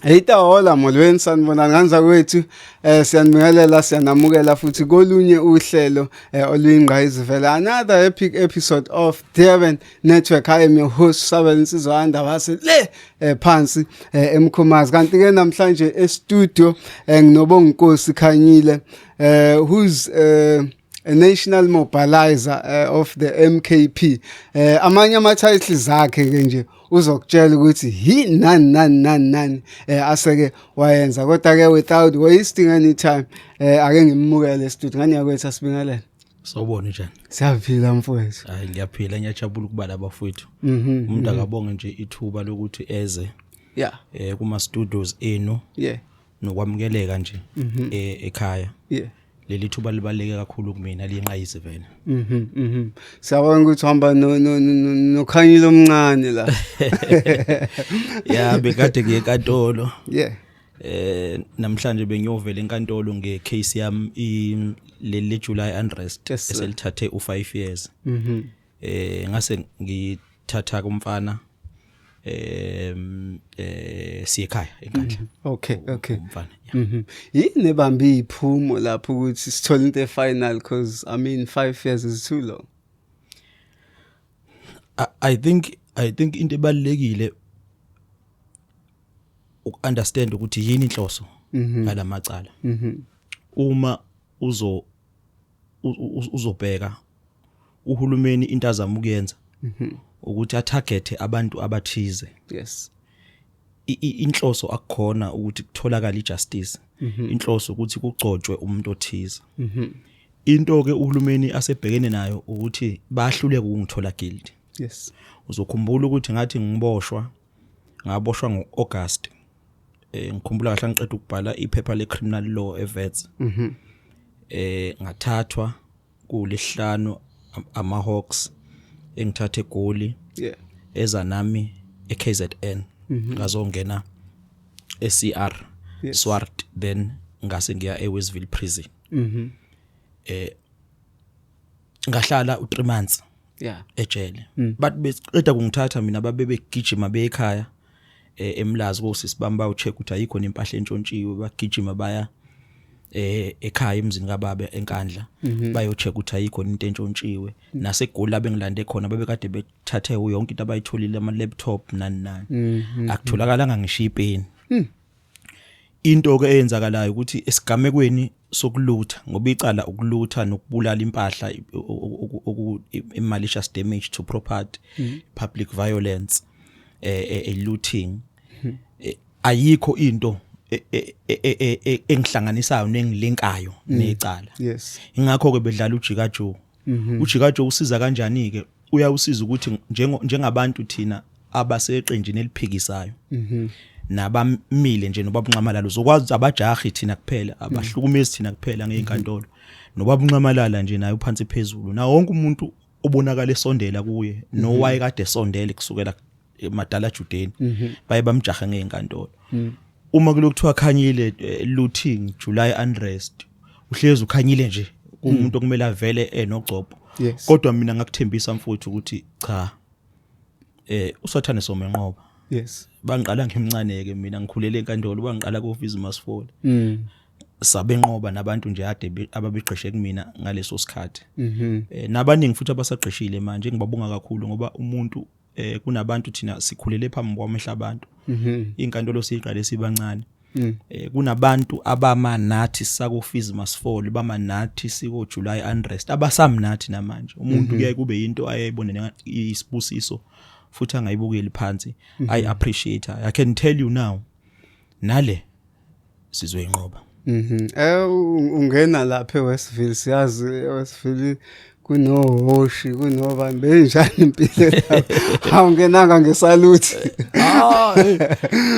Hola molweni sanibona nganza kwethu siyanibingelela siyanamukela futhi kolunye uhlelo oluyingqayizivela another epic episode of Durban Network. I am your host Sabel Nsizwanda wase le phansi eMkhomazi kanti ke namhlanje e-studio nginobonginkosi Khanyile who's a national mobilizer of the MKP. Amanye ama-titles zakhe ke nje uzokutshela ukuthi nani aseke wayenza kodwa ke without wasting any time ake ngimukele e-studio ngani yakwethu asibingelele. Sawubona njani? Siyaphila mfowethu. Hayi ngiyaphila ngiyajabula ukuba labafowethu. Umuntu akabonge nje ithuba lokuthi eze. Yeah. Kuma studios enu. Yeah. Nokwamukeleka nje ekhaya. Yeah. Leli thuba libaleke kakhulu kumina liyenqayizivela. Siyabona ukuthi uhamba no Khanyile omncane la. Yeah, bekade ngiye enkantolo. Yeah. Namhlanje bengiyovela enkantolo ngecase yami le July unrest eselithathe u5 years. Ngase ngithatha kumfana siyekhaya enkandla. Okay. Umfana. Yini bambi iphumo lapho ukuthi sithola into final because I mean 5 years is too long. I think into ebalekile ukunderstand ukuthi yini inhloso ngalamacala. Uma uzobheka uhulumeni into azama ukuyenza ukuthi atarget abantu abathize. Yes. Inhloso akukhona ukuthi kutholakala ijustice. Inhloso ukuthi kugcotshwe umuntu othize. Into ke uhulumeni asebhekene nayo ukuthi bahluleke ukungithola guilty. Yes. Uzokhumbula ukuthi ngathi ngaboshwa ngoAugust. Ngikhumbula kahle ngiqeda ukubhala iphepha lecriminal law eVets. Ngathathwa kuLesihlanu amaHawks engithathe eGoli. Yeah. Eza nami eKZN. Ngazongena eCR. Yes. Swart then ngase ngiya eWestville prison. Ngahlala u3 months. Yeah. Ejele. But beqeda kungithatha mina babegijima beyikhaya eMlazi kosisibamba ucheck ukuthi ayikho impahla entshontshiwe bagijima baya ekhaya emzini kaBaba enkandla bayocheck ukuthi ayikho into entshontshiwe naseGoli abengilande khona babekade bethathe yonke into abayitholile ama laptop nani akutholakalanga ngisho ipeni. Into ke eyenzakalayo ukuthi esigamekweni sokulutha ngoba icala ukulutha nokubulala impahla malicious damage to property, public violence, looting. Ayikho into engihlanganisayo nengilinkayo necala. Yes. Ingakho ke bedlala uJikajo. uJikajo usiza kanjani ke? Uyawusiza ukuthi njengabantu thina abaseqenjini eliphikisayo. Nabamile nje nobabunqamalala uzokwazi abajahi thina kuphela abahlukumezi thina kuphela ngeinkantolo nobabunqamalala nje naye uphansi phezulu na wonke umuntu obonakala esondela kuye no wayekade esondele kusukela emadala Judeni baye bamjaha ngeinkantolo. Uma kulokuthiwa Khanyile looting July unrest uhlezi uKhanyile nje kumuntu okumele avele enogcopho. Yes. Kodwa mina ngakuthembisa mfowethu ukuthi cha usathane somenqoba. Yes. Bangiqala ngimncane ke mina ngikhulele enkantolo bangiqala kuOffice Masfole. Sabenqoba nabantu nje ade ababeqeshe kumina ngaleso sikhathi. Nabaningi futhi abasaqeshile manje ngibabonga kakhulu ngoba umuntu kunabantu thina sikhulele phambi kwamehla abantu. Inkantolo siyiqale sibancane. Kunabantu abama nathi sakuOffice Masfole bama nathi siko July unrest abasamnathi namanje. Umuntu kuye kube into ayayibonela isibusiso futhi angayibukeli phansi. I appreciate her. I can tell you now nale sizoyinqoba. Ungena lapha eWestville siyazi eWestville kunohoshi kunobani benjani impilo lapha awungenanga ngesaluthi.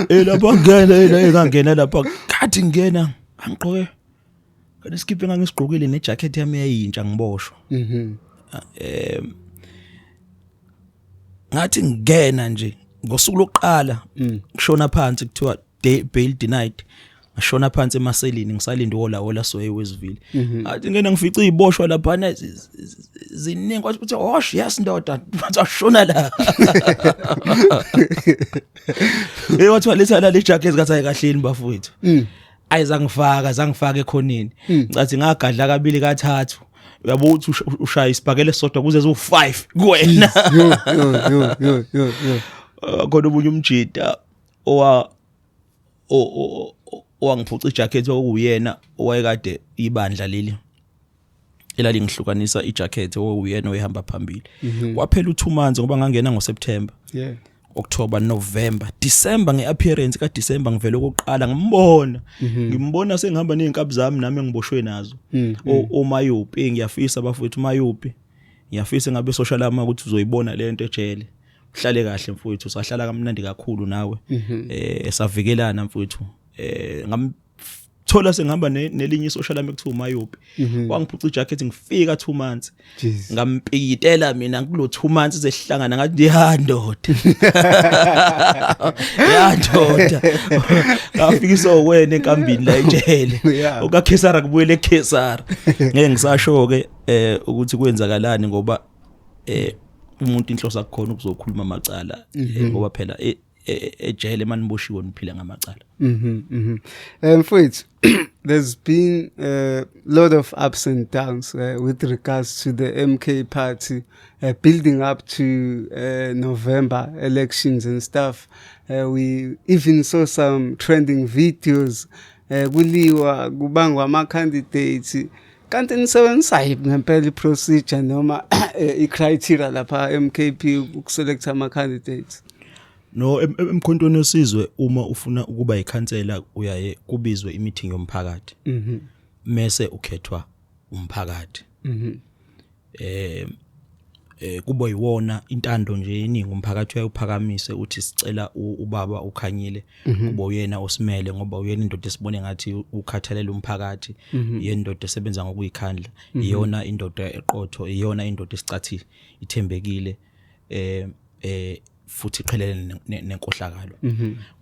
Lapha ngena engangena lapha kathi ngena angigqoke kana skip engangisigqokile nejacket yami eyintsha ngiboshwa. Ngathi ngena nje ngosuku lokuqala kushona phansi kuthiwa bail denied ngashona phansi emaselini ngisalinda ola soye wezivile athi ngene ngifica iziboshwa lapha ziningi kwathi uthi hosh yes ndoda washona la wathi walethana le jacket ngathi ayikahleni bafowethu ayizangifaka ekhoneni ngathi ngagadla kabili kathathu uyabo uthi ushaya isibhakele sodwa kuze zo5 kuwena yo khona ubunye umjida owangiphuca ijacket okuyena owayekade ibandla leli elalingihlukanisa ijacket okuyena oyihamba phambili kwaphela u2 months ngoba ngangena ngoSeptember October November December ngeappearance kaDecember ngivele okokuqala ngimbona sengihamba nezinkabi zami nami engiboshwe nazo oMayupi ngiyafisa bafowethu Mayupi ngiyafisa ngabe social ama ukuthi uzoyibona lento ejele uhlale kahle mfowethu sahlala kamnandi kakhulu nawe esavikelana mfowethu ngamthola sengihamba nelinye social ami kuthiwa Mayupi wangiphuca ijacket ngifika 2 months ngampikitela mina kulo 2 months zehlangana ngathi ya ndoda ngafikisa wena enkambini la ejele okaKhesara kubuyele eKhesara ngeke ngisasho ke ukuthi kwenzakalani ngoba umuntu inhloso akukhona ukuzokhuluma amacala ngoba phela ejele maniboshiwe niphila ngamacala mfowethu there's been a lot of ups and downs with regards to the MK party building up to November elections and stuff. We even saw some trending videos kuliwa kubangwa ama candidates kanti nisebenzisa ngempela iprocedure noma icriteria lapha MKP ukuselect ama candidates. No emkhontweni wesizwe uma ufuna ukuba ikhansela uyaye kubizwe imeeting yomphakathi mase ukhethwa umphakathi kubo yiwona intando nje eningi umphakathi uyayiphakamise uthi sicela ubaba ukhanyile kubo uyena osimele ngoba uyena indoda esibone ngathi ukhathalela umphakathi yendoda esebenza ngokuyikhandla iyona indoda eqotho iyona indoda esicathi ithembekile futhi iqhelene nenkohlakalo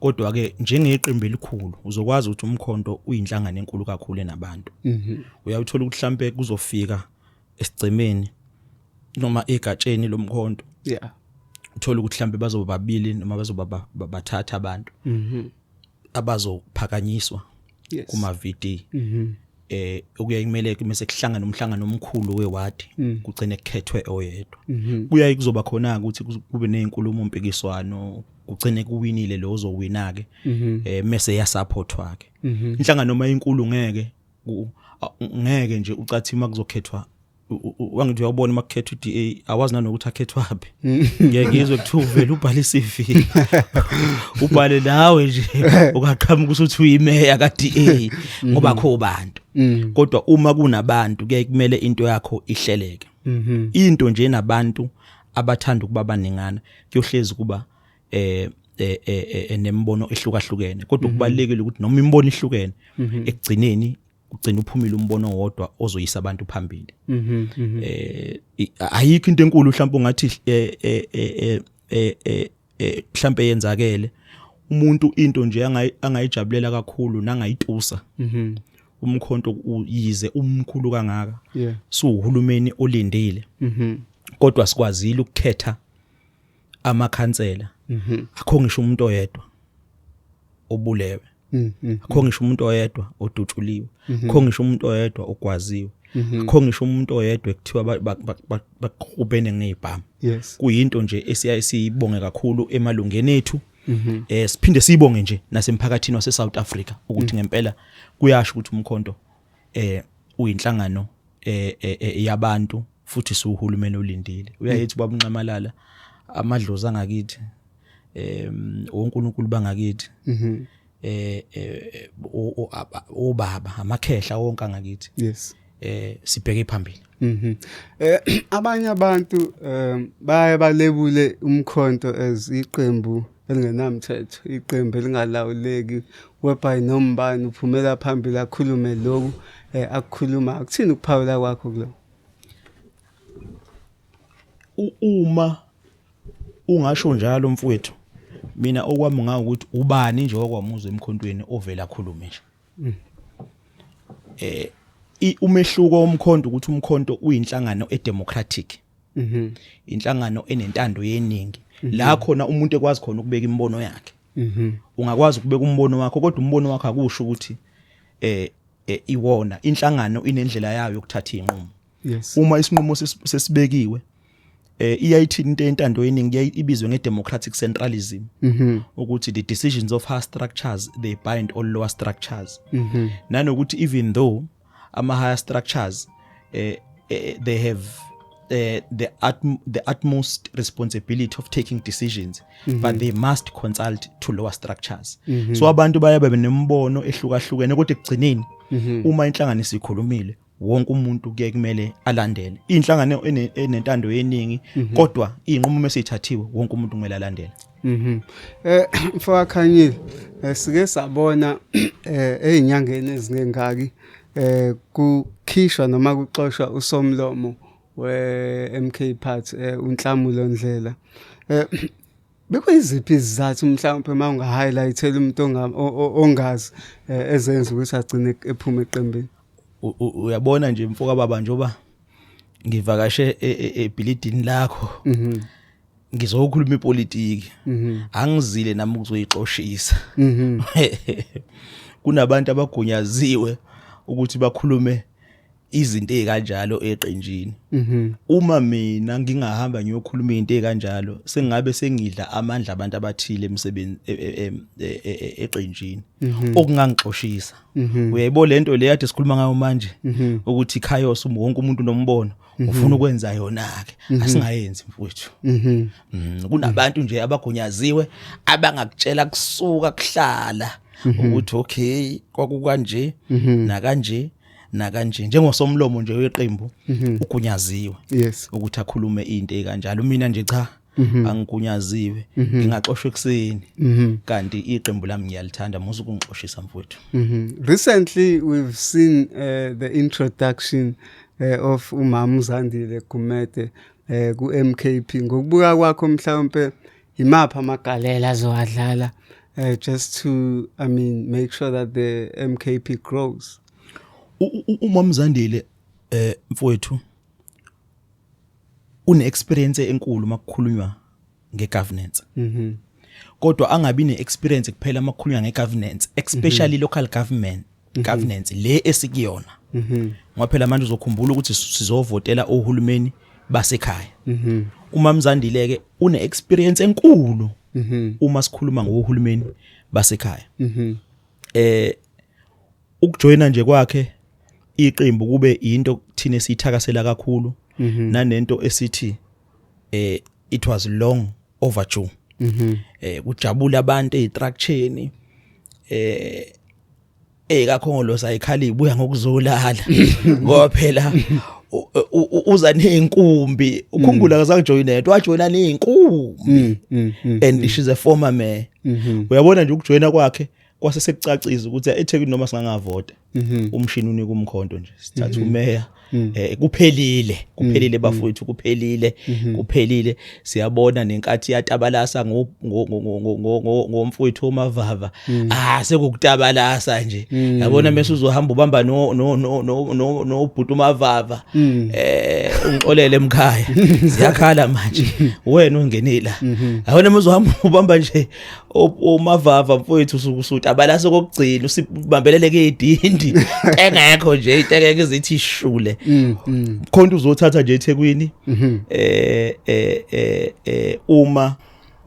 kodwa ke njengeqembu elikhulu uzokwazi ukuthi umkhonto uyinhlangano enkulu kakhulu enabantu uyawuthola ukuthi mhlambe kuzofika esicemeni noma egatsheni lomkhonto uthola ukuthi mhlambe bazoba babili noma bazoba bathatha abantu abazophakanyiswa kuma VD okuyayimele mase kuhlangana umhlangano omkhulu wewadi kugcine kukhethwe oyedwa kuyayi kuzoba khona ukuthi kube nezinkulumo mpikiswano kugcine kuwinile lo ozowina ke mase yasupportwa ke inhlangano noma inkulu ngeke nje ucathi makuzokhethwa wangithi uyabona makukhethwa iDA awazi nanokuthi akhethwa phi ngiyezwe kuthiwa vele ubhale iCV ubhale nawe nje ukaqhamuka ukuthi uyimeya kaDA ngoba kho bantu kodwa uma kunabantu kuyaye kumele into yakho ihleleke into nje nabantu abathanda ukuba baningana kuyohlezi kuba nembono ehlukahlukene kodwa kubalekile ukuthi noma imbono ihlukene ekugcineni ugcina uphumile umbono wodwa ozoyisa abantu phambili ayikho into enkulu mhlawumbe ungathi mhlawumbe yenzakele umuntu into nje angayijabulela kakhulu nangayitusa umkhonto uyize umkhulu kangaka so uhulumeni olindile kodwa sikwazile ukukhetha amakhansela akho ngisho umuntu oyedwa obulewe akho ngisho umuntu oyedwa odutshuliwe akho ngisho umuntu oyedwa ogwaziwe akho ngisho umuntu oyedwa ekuthiwa baqhubene ngezibhamu kuyinto nje esiyibonge kakhulu emalungeni ethu siphinde siyibonge nje nasemphakathini wase South Africa ukuthi ngempela kuyasho ukuthi umkhonto uyinhlangano yabantu futhi suhulumeni olindile uyayithi babunqamalala amadlozi angakithi uNkulunkulu bangakithi obaba amakhehla wonke angakithi sibheke phambili abanye abantu baye balebule umkhonto as iqembu elingenamthetho iqembu elingalawuleki whereby nombani uphumela phambili akhulume lokhu akukhuluma akuthini ukuphawula kwakho kuloko uma ungasho njalo mfowethu mina okwami ngawo ukuthi ubani nje okwamuzwa emkhontweni ovela khulume nje Umehluko womkhonto ukuthi umkhonto uyinhlangano edemocratic. Inhlangano enentando yeningi. La khona umuntu ekwazi khona ukubeka imbono yakhe. Ungakwazi ukubeka umbono wakho kodwa umbono wakho akusho ukuthi iwona. Inhlangano inendlela yayo yokuthatha inqumo. Yes. Uma isinqumo sesibekiwe iyayithini into entando yeningi ibizwe ngedemocratic centralism. Ukuthi the decisions of higher structures they bind all lower structures. Nanokuthi even though ama higher structures they have the utmost responsibility of taking decisions, but they must consult to lower structures. So abantu bayabe benembono ehlukahlukene kodwa ekugcineni uma inhlangano isikhulumile wonke umuntu kuye kumele alandele. Inhlangano enentando yeningi kodwa inqumo mesithathiwe wonke umuntu kumele alandele. Mfakakhanyile sike sabona ezinyangeni ezinengaki kukhishwa noma kuxoshwa usomlomo we-MK Party uNhlamulo Ndlela. Bekuyiziphi izizathu mhlawumbe mawunga highlightela umuntu ongazi ezenza ukuthi agcine ephuma eqembini? Uyabona nje mfoka baba njoba ngivakashe ebhilidini lakho ngizokhuluma ipolitiki angizile nami ukuzoyixoshisa. Kunabantu abagunyaziwe ukuthi bakhulume izinto ezikanjalo eqenjini. Uma mina ngingahamba ngiyokhuluma izinto ezikanjalo sengabe sengidla amandla abantu abathile emsebenzi eqenjini okungangixoshisa. Uyayibona lento le kade sikhuluma ngayo manje ukuthi chaos wonke umuntu nombono ufuna ukwenza yona ke asingayenzi mfowethu. Kunabantu nje abagunyaziwe abangakutshela kusuka kuhlala ukuthi okay kwakukanje nakanje njengosomlomo nje weqembu ugunyaziwe ukuthi akhulume into ekanjalo. Mina nje cha angigunyaziwe ngingaxoshwa ekseni kanti iqembu lami ngiyalithanda musu ukungixoshisa mfowethu. Recently we've seen the introduction of uMama uZandile Gumede ku MKP. Ngokubuka kwakho mhlawumbe imapha amagalela azowadlala just to make sure that the MKP grows? uMama uZandile mfowethu une experience enkulu makukhulunywa ngegovernance. Kodwa angabi neexperience kuphela makukhulunywa ngegovernance, especially local governance le esikuyona. Ngoba phela manje uzokhumbula ukuthi sizovotela ohulumeni basekhaya. uMama uZandile ke une experience enkulu uma sikhuluma ngohulumeni basekhaya. Ukujoina nje kwakhe iqembu kube into thina esithakasela kakhulu nanento esithi it was long overdue. Kujabula abantu ezistructureni kakhongolo sayikhali buya ngokuzolala ngoba phela uza neenkumbi ukhumbula kazakujoyina yedwa wajoyina neenkumbi and she's a former mayor. Uyabona nje ukujoyina kwakhe kwase sekucaciza ukuthi eThekwini noma singangavota umshini unika umkhonto nje sithatha umeya kuphelile bafowethu kuphelile siyabona nenkathi yatabalasa ngomfowethu uMavava sekukutabalasa nje yabona mase uzohamba ubamba no ubhuti uMavava ungixolele emkhaya siyakhala manje wena ungenela yabona mase uzohamba ubamba nje uMavava mfowethu usutabalasa kokugcina usibambelele ke idindi engekho nje iteke ezithi ishule khonto uzothatha nje eThekwini uma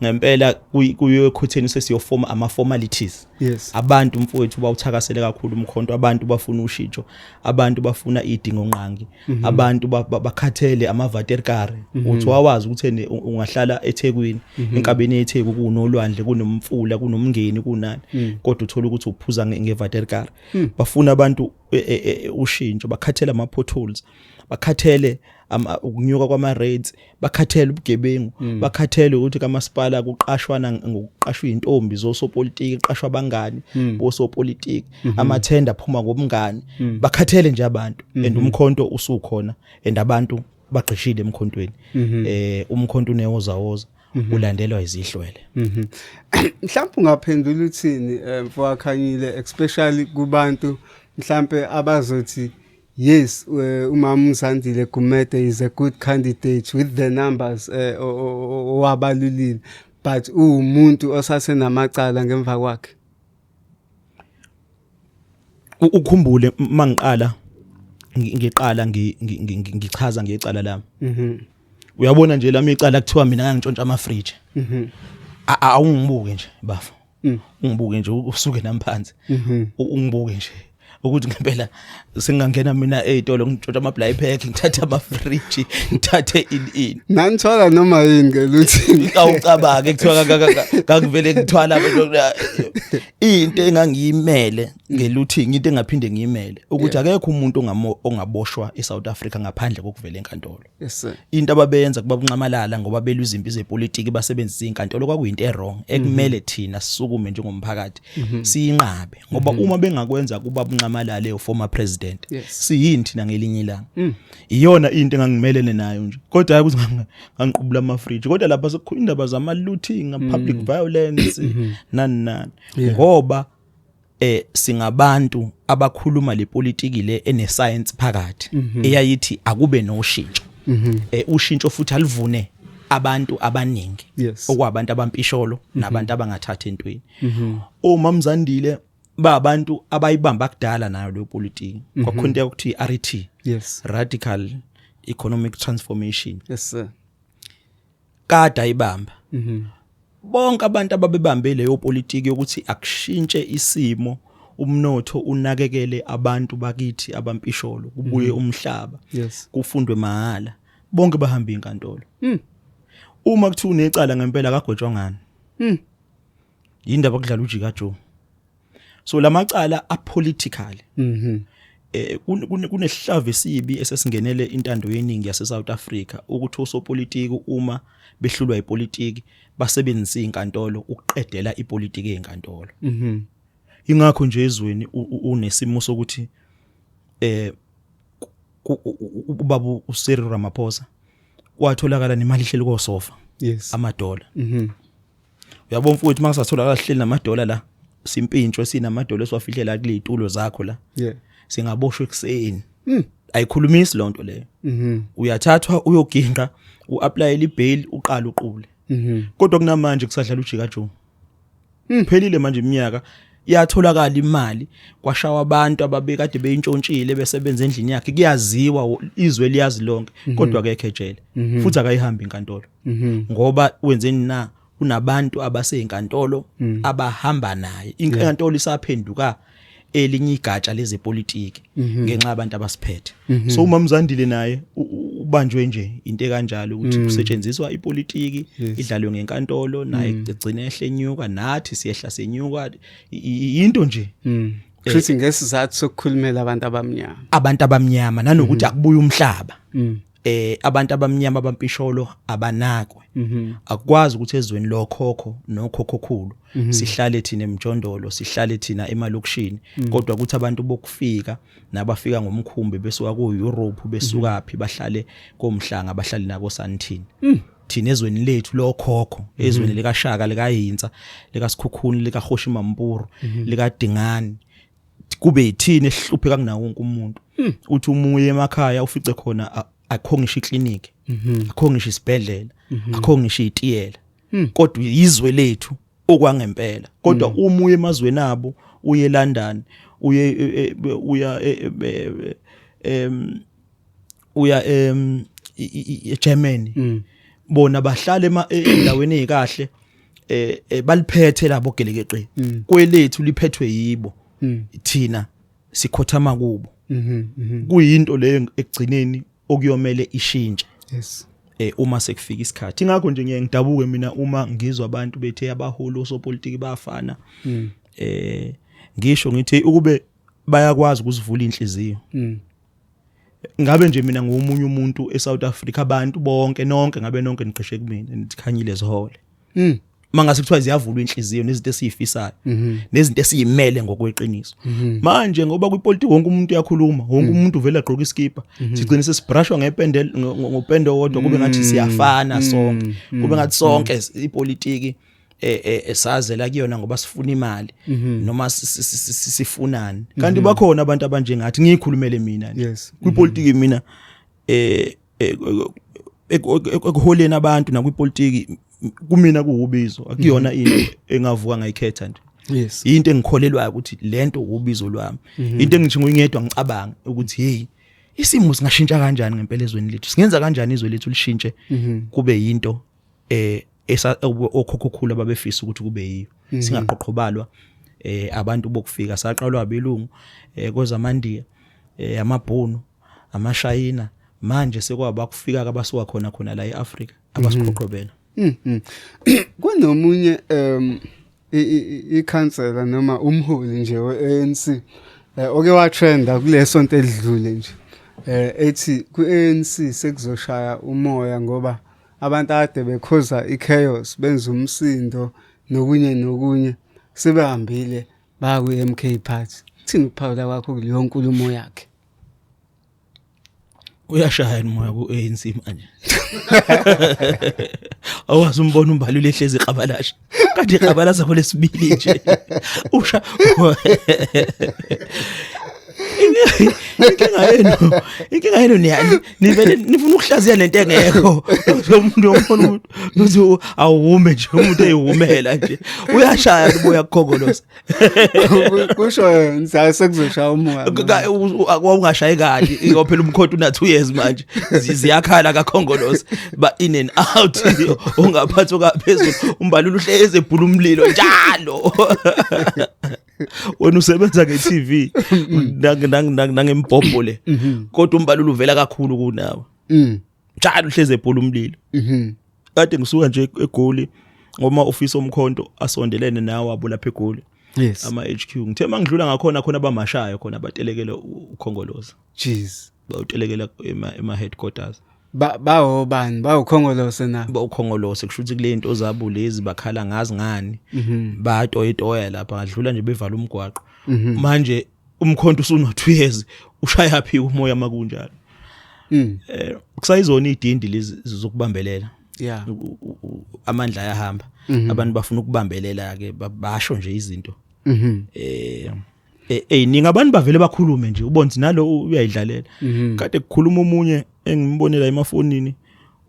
ngempela kuyo ekhotheni sesiyofoma ama formalities. Abantu mfowethu bawuthakasele kakhulu umkhonto, abantu bafuna ushintsho, abantu bafuna idingo nqangi, abantu bakhathele amaVaterkari. Uthi wawazi ukuthi ungahlala eThekwini enkabeni yeTheku kunolwandle kunomfula kunomngeni kunani kodwa uthola ukuthi uphuza ngeVaterkari. Bafuna abantu ushintsho, bakhathele ama potholes, bakhathele ukunyuka kwama rates, bakhathele ubugebengu, bakhathele ukuthi kamasipala kuqashwana ngokuqashwa intombi zosopolitiki, qashwa abangani bosopolitiki, amathenda aphuma ngobungani, bakhathele nje abantu and umkhonto usukhona and abantu bagqishile emkhontweni. Umkhonto unewozawoza ulandelwa izihlwele. Mhlawumbe ungaphendula uthini mfowakakhanyile especially kubantu mhlawumbe abazothi yes umama uZandile Gumede is a good candidate with the numbers owabalulile but umuntu osasenamacala ngemva kwakhe. Ukhumbule mangiqala ngichaza ngecala lami. Uyabona nje lami icala kuthiwa mina ngangitshontsha ama fridge. Awungibuke nje bafu. Ungibuke nje usuke namphansi. Ungibuke nje ukuthi ngempela singangena mina ezitolo ngitshontsha ama blind pack ngithatha ama fridge ngithathe in. Nanithola noma yini ke luthi awucabanga ekuthiwa ngakuvele ngithwala into engangiyimele ngeluthing into engaphinde ngiyimele ukuthi akekho umuntu ongaboshwa eSouth Africa ngaphandle kokuvela enkantolo. Yes sir. Into ababenza kuba bunqamalala ngoba belwa izimpi zepolitiki basebenzisa inkantolo kwakuyinto errong ekumele thina sisukume njengomphakathi siyinqabe ngoba uma bengakwenza kuba bunqamalala le former president siyini thina ngelinye ilanga. Iyona into engangimelene nayo nje kodwa hayi ukuthi ngangiqubula ama fridge kodwa lapha sekukhona indaba zama looting public violence nani ngoba singabantu abakhuluma lepolitiki le ene science phakathi eyayithi akube noshintsho. Ushintsho futhi alivune abantu abaningi okwabantu abampisholo nabantu abangathatha entweni. Umama Zandile abantu abayibamba kudala nayo le politiki kwakhonto ukuthi RET Radical Economic Transformation. Yes sir. Kade ayibamba. Bonke abantu ababebambe leyo politiki ukuthi akushintshe isimo umnotho unakekele abantu bakithi abampisholo kubuye umhlaba kufundwe mahala bonke bahamba inkantolo. Uma kuthi unecala ngempela kagwetshwa ngani yindaba kudlala uJika Joe. So lamacala apolitical kunesihlava esibi esesingenele intando yeningi yase South Africa ukuthi osopolitiki uma behlulwa ipolitiki basebenzisa inkantolo ukuqedela ipolitiki enkantolo. Ingakho nje ezweni unesimo sokuthi ubaba uCyril Ramaphosa watholakala nemali ihleli kosofa amadola. Uyabona mfowethu mangisatholakala ihleli namadola la simpintshwe sinamadola esiwafihlela kule itulo zakho la. Singaboshwe ekseni. Ayikhulumisi lonto leyo. Uyathathwa uyoginqa uapplyele ibail uqala uqule. Kodwa kunamanje kusadlala uJika Joe. Phelile manje iminyaka yatholakala imali kwashawa abantu ababekade beyintshontshile besebenza endlini yakhe kuyaziwa izwe liyazi lonke kodwa akekho ejele futhi akayihamba inkantolo ngoba wenzeni na unabantu abaseyinkantolo abahamba naye inkantolo isaphenduka elinye igatsha lezepolitiki ngenxa abantu abasiphethe. So umama Zandile naye ubanjwe nje into kanjalo ukuthi kusetshenziswa ipolitiki idlalwe ngenkantolo naye egcina ehlenyuka nathi siyehla senyuka into nje. Futhi ngesizathu sokukhulumela abantu abamnyama nanokuthi akubuye umhlaba. Abantu abamnyama abampisholo abanakwe. Akwazi ukuthi ezweni lokhokho nokhokhokhulu sihlale thina emjondolo sihlale thina emalokishini kodwa ukuthi abantu bokufika nabafika ngomkhumbi besuka ku Europe besuka phi bahlale komhlanga bahlale nako Sandton. Thina ezweni lethu lokhokho ezweni lika Shaka lika Yinza lika Sikhukhuni lika Khoshima Mpuru lika Dingani kube yithini ehlupheka kunawo wonke umuntu. Uthi umuye emakhaya ufice khona akho ngisho ikliniki akho ngisho isibhedlela akho ngisho itiyela kodwa izwe lethu okwangempela kodwa uma uye emazweni abo uye eLondon uya eGermany bona bahlala endaweni ezikahle baliphethe labo gelekeqe kwelethu liphethwe yibo thina sikhothama kubo kuyinto leyo ekugcineni okuyomele ishintshe. Uma sekufika isikhathi ingakho nje ngidabuke mina uma ngizwa abantu bethe abaholi osopolitiki bafana ngisho ngithi ukube bayakwazi ukuzivula inhliziyo ngabe nje mina ngomunye umuntu eSouth Africa abantu bonke nonke ngabe nonke niqeshe kumina nikhanyile zihole mangase kuthiwa ziyavulwa inhliziyo nezinto esiyifisayo nezinto esiyimele ngokweqiniso manje ngoba kwipolitiki wonke umuntu uyakhuluma wonke umuntu uvela agqoka iskipa sigcina sesibrushwa ngopende wodwa kube ngathi siyafana sonke kube ngathi sonke ipolitiki esazela kuyona ngoba sifuna imali noma sifunani kanti bakhona abantu abanjengathi ngikhulumele mina kwipolitiki mina ekuholeni abantu nakwipolitiki kumina kuubizo akuyona into engavuka ngayikhetha nje into engikholelwa ukuthi lento ubizo lwami into engithi ngiyedwa ngicabanga ukuthi hey isimo singashintsha kanjani ngempela ezweni lethu singenza kanjani izwe lethu lishintshe kube yinto okhokhokhulu ababefisa ukuthi kube yiyo singaqoqobalwa abantu bokufika saqalwa abelungu kwezamandiya amabhunu amashayina manje sekwaba kufika abasuka khona la eAfrika abasiqoqobela kunomunye ikhansela noma umholi nje weANC oke wa trenda kulesonto edlule nje ethi kuANC sekuzoshaya umoya ngoba abantu ade bekhoza ichaos benza umsindo nokunye sebehambile ba kuMK party thini ukuphawula kwakho kuleyo nkulumo yakhe uyashaya umoya kuANC manje awazi umbona umbalule ehlezi eqabalasha kanti eqabalasa kolesibili nje usha inkinga yenu niyani nivele nifuna ukuhlaziya lento engekho umuntu ombona ukuthi awume nje umuntu eyihumela nje uyashaya umoya kukhongolosa kusho ngisase kuzoshaya umoya awungashayi kahle iyophela umkhonto una 2 years manje ziyakhala kakhongolosa ba in and out ungaphathi okaphezulu umbalula uhleze ebhula umlilo njalo wena usebenza ngeTV nangembhobhole kodwa umbalula uvela kakhulu kunawe njalo uhleze ebhula umlilo kade ngisuka nje eGoli ngoma office omkhonto asondelene nawe abulapha eGoli ama HQ ngithe mangidlula ngakhona khona abamashayo khona abatelekele ukhongoloza jeez bawutelekela ema headquarters bani bawukhongolose na bawukhongolose kusho ukuthi kule into zabo lezi bakhala ngazi ngani batoyitoya lapha ngadlula nje bevala umgwaqo manje umkhonto usuna 2 years ushaya phi umoya makunjalo kusayizona idindi lezi zokubambelela amandla ayahamba abantu bafuna ukubambelela ke basho nje izinto ninga abantu bavele bakhulume nje ubonzi nalo uyayidlalela kade kukhuluma umunye engimbonela emafonini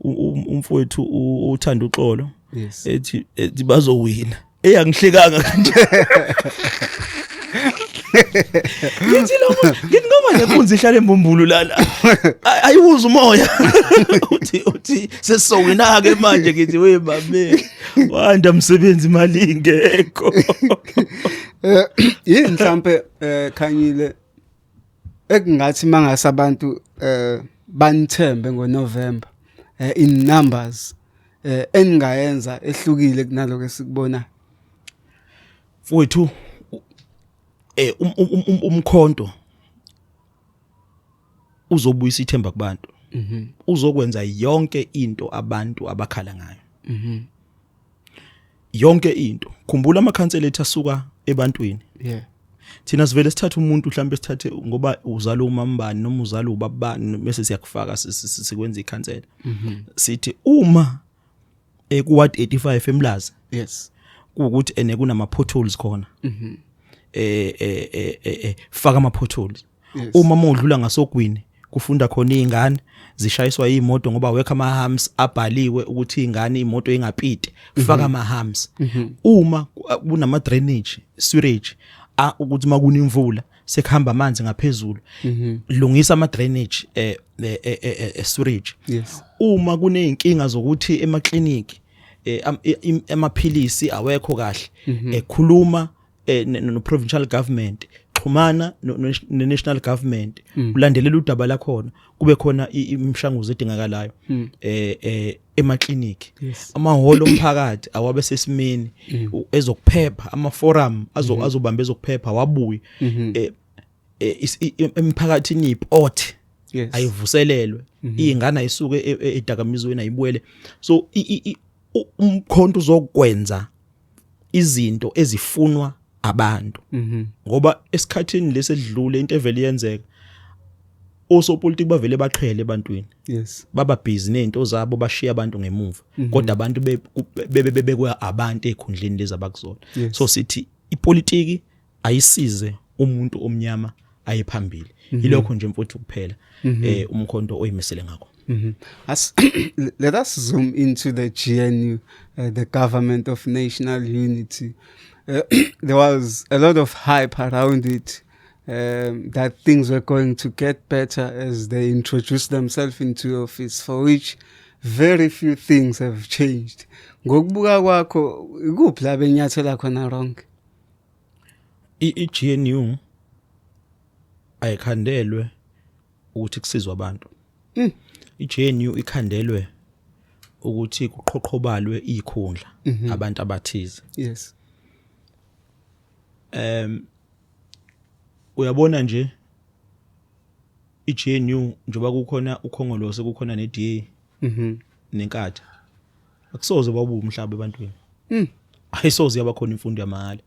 umfowethu uthanda uxolo ethi bazowina eyangihlekanga kanje ngithi ngoba lenkunzi ihlala embumbulu lana ayiwuza umoya uthi sesowina ke manje ngithi we babe wanda umsebenzi imali ingekho yini mhlambe Khanyile ekungathi mangase abantu banithembe ngoNovember in numbers engayenza ehlukile kunaloko esikubona mfowethu umkhonto uzobuyisa ithemba kubantu uzokwenza yonke into abantu abakhala ngayo yonke into khumbula amakhansela ethu asuka ebantwini thina sivele sithatha umuntu mhlambe sithathe ngoba uzalo umambani noma uzalo ubabani bese siyakufaka sikwenza ikhansela sithi uma ku ward 85 eMlazi ukuthi ene kunama potholes khona faka ama potholes uma modlula ngasogwini kufunda khona izingane zishayiswa izimoto ngoba wekha ama hams abhaliwe ukuthi izingane imoto ingapite faka ama hams uma kunama drainage sewage ukuthi makuna imvula sekuhamba amanzi ngaphezulu lungisa ama drainage sewage uma kuneyinkinga zokuthi emakliniki emaphilisi awekho kahle khuluma no provincial government xhumana no national government ulandelela udaba la khona kube khona imishanguzo edingakalayo emakliniki amahholo omphakathi awabe sesimeni ezokuphepha ama forum azobamba ezokuphepha wabuye emphakathini iport ayivuselelwe izingane ayisuke edakamizweni ayibuyele so umkhonto uzokwenza izinto ezifunwa abantu ngoba esikhathini lesedlule into evele yenzeka osopolitiki bavele baqhele ebantwini yes baba busy nezinto zabo bashiya abantu ngemuva kodwa abantu bebekwe abantu ekhundleni lezi abakuzona so sithi ipolitiki ayisize umuntu omnyama ayephambili ilokho nje mfowethu kuphela umkhonto oyimisele ngakho Let us zoom into the GNU, the Government of National Unity. There was a lot of hype around it, that things were going to get better as they introduced themselves into office, for which very few things have changed. Ngokubuka kwakho, ikuphi la benyathela khona wrong? I-GNU ayikhandelwe ukuthi kusizwe abantu. I-GNU ikhandelwe ukuthi kuqhoqhobalwe ikhundla abantu abathize. Yes. Uyabona nje i-GNU njoba kukhona ukhongolose kukhona ne-DA nenkatha akusoze babu umhlaba ebantwini ayisoze yabakhona imfundo yamahala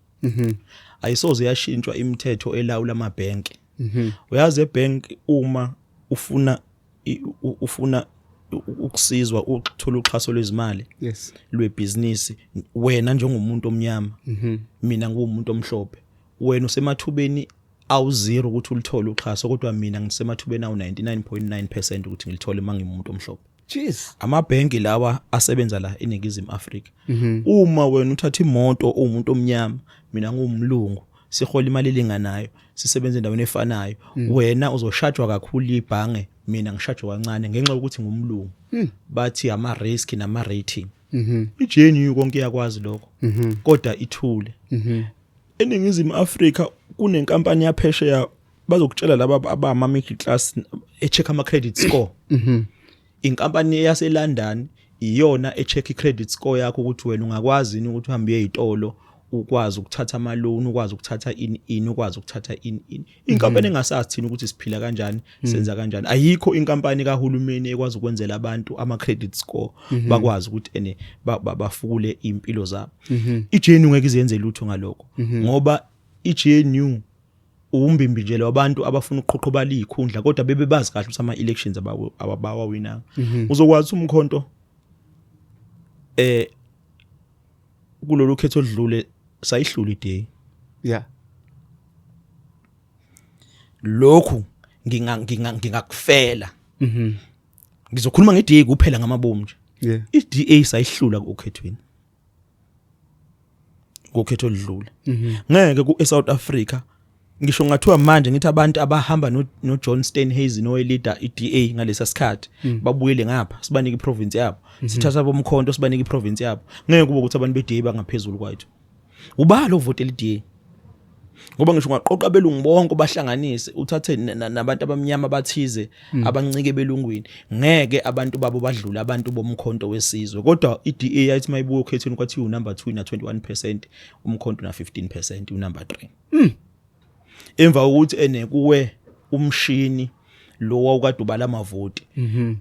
ayisoze yashintshwa imithetho elawula amabhenki uyazi ebank uma ufuna ukusizwa ukuthola uxhaso lwezimali yes lwebusiness wena njengomuntu omnyama mina ngumuntu omhlophe wena usemathubeni awu0 ukuthi ulithole uxhaso kodwa mina ngisemathubeni awu99.9% ukuthi ngilithole mangimuntu omhlophe jeez amabhenki lawa asebenza la eNingizimu Afrika uma wena uthatha imoto umuntu omnyama mina ngumlungu sihola imali elinganayo sisebenza endaweni efanayo wena uzoshajwa kakhulu ibhange mina ngishajwa kancane ngenxa ukuthi ngumlungu bathi ama risk nama rating iGNU konke yakwazi lokho kodwa ithule eNingizimu Afrika kunenkampani yaphesheya bazokutshela laba abama middle class echeck ama credit score inkampani yaseLondon iyona echeck i-credit score yakho ukuthi wena ungakwazi ukuthi uhambe ezitolo ukwazi ukuthatha ama loan ukwazi ukuthatha ukwazi ukuthatha inkampani engasazi thina ukuthi siphila kanjani senza kanjani ayikho inkampani kahulumeni ekwazi ukwenzela abantu ama credit score bakwazi ukuthi bafukule impilo zabo iGNU ngeke izenze lutho ngalokho ngoba iGNU umbimbijelo wabantu abafuna ukuqhoqhobala izikhundla kodwa bebebazi kahle ukuthi ama elections abawawina uzokwazi umkhonto kulolu khetho odlule sayihlula iday yeah lokhu ngingakufela ngizokhuluma ngeday kuphela ngamabomu nje yeah iDA sayihlula ukukhethweni ngokhetho odlule ngeke kuSouth Africa ngisho ngathiwa manje ngithi abantu abahamba noJohn Steenhuisen noleader iDA ngalesa sikhathi babuyele ngapha sibanike iprovince yabo sithatha bomkhonto sibanike iprovince yabo ngeke kube ukuthi abantu beDA bangaphezulu kwethu ubalo ovotela iDA ngoba ngisho ngaqoqa belungu bonke bahlanganise uthathe nabantu abamnyama bathize abancike belungwini ngeke abantu babo badlula abantu bomkhonto wesizwe kodwa iDA yathi mayibuka ukhethweni kwathi unumber 2 na 21% umkhonto na 15% unumber 3 emva ukuthi kuwe umshini lo wawukadubala amavoti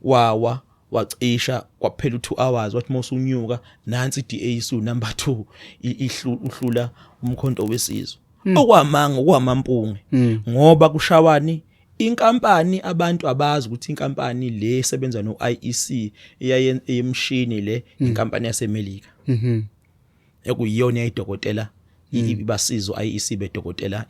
wawa wacisha kwaphela 2 hours wathi mosunyuka nansi iDA isu number 2 ihlula umkhonto wesizwe okwamanga okwamampunge ngoba kushawani inkampani abantu abazi ukuthi inkampani le esebenza noIEC eyemshini le inkampani yaseMelika ekuyiyona yayidokotela ibasizo IEC bedokotela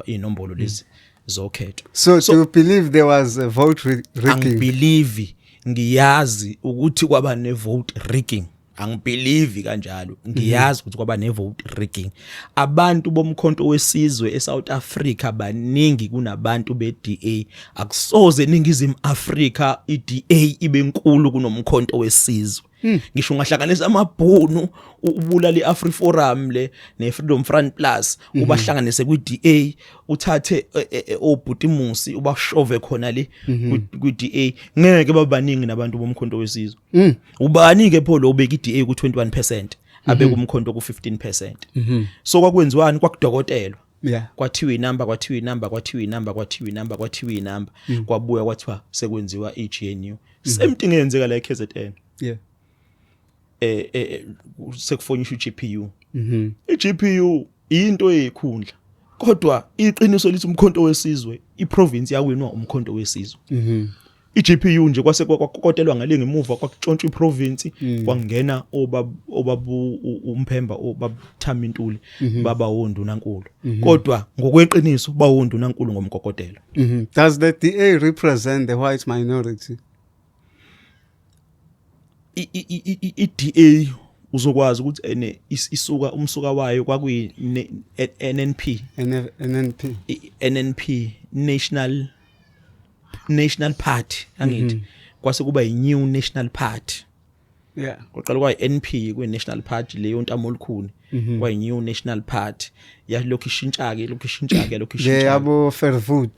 inombolo lezi zokhetho so do you believe there was a vote rigging angibelieve ngiyazi ukuthi kwaba ne vote rigging angibelieve kanjalo ngiyazi ukuthi kwaba ne vote rigging abantu bomkhonto wesizwe eSouth Africa baningi kunabantu beDA akusoze eNingizimu Afrika iDA ibe enkulu kunomkhonto wesizwe ngisho ngahlanganisa amabhunu ubulala iAfriforum le neFreedom Front Plus ubahlanganise kwiDA uthathe oBhutimusi ubashove khona le kwiDA ngeke babaningi nabantu bomkhonto wesizwe ubani ke pho lo ubeka iDA ku21% abeka umkhonto ku15% so kwakwenziwani kwakudokotelwa yeah kwathiwa inamba kwabuya kwathiwa sekwenziwa iGNU same thing eyenzeka la eKZN yeah sekufonyisha uGPU iGPU into eyikhundla kodwa iqiniso lithi umkhonto wesizwe iprovince yawinwa umkhonto wesizwe iGPU nje kwase kwakotelwa ngale ngemuva kwakutshontshwa iprovince kwangena obabu umphemba obabuThamintuli baba wondunankulu kodwa ngokweqiniso bawondunankulu ngomgogotelo. Does the DA represent the white minority? iDA uzokwazi ukuthi isuka umsuka wayo kwakuyi NNP National Party angithi kwase kuba iNew National Party kwaqala kwa NP kwe National Party leyo ntamo olukhuni kwa iNew National Party yalokhu ishintsha ke yabo Verwoerd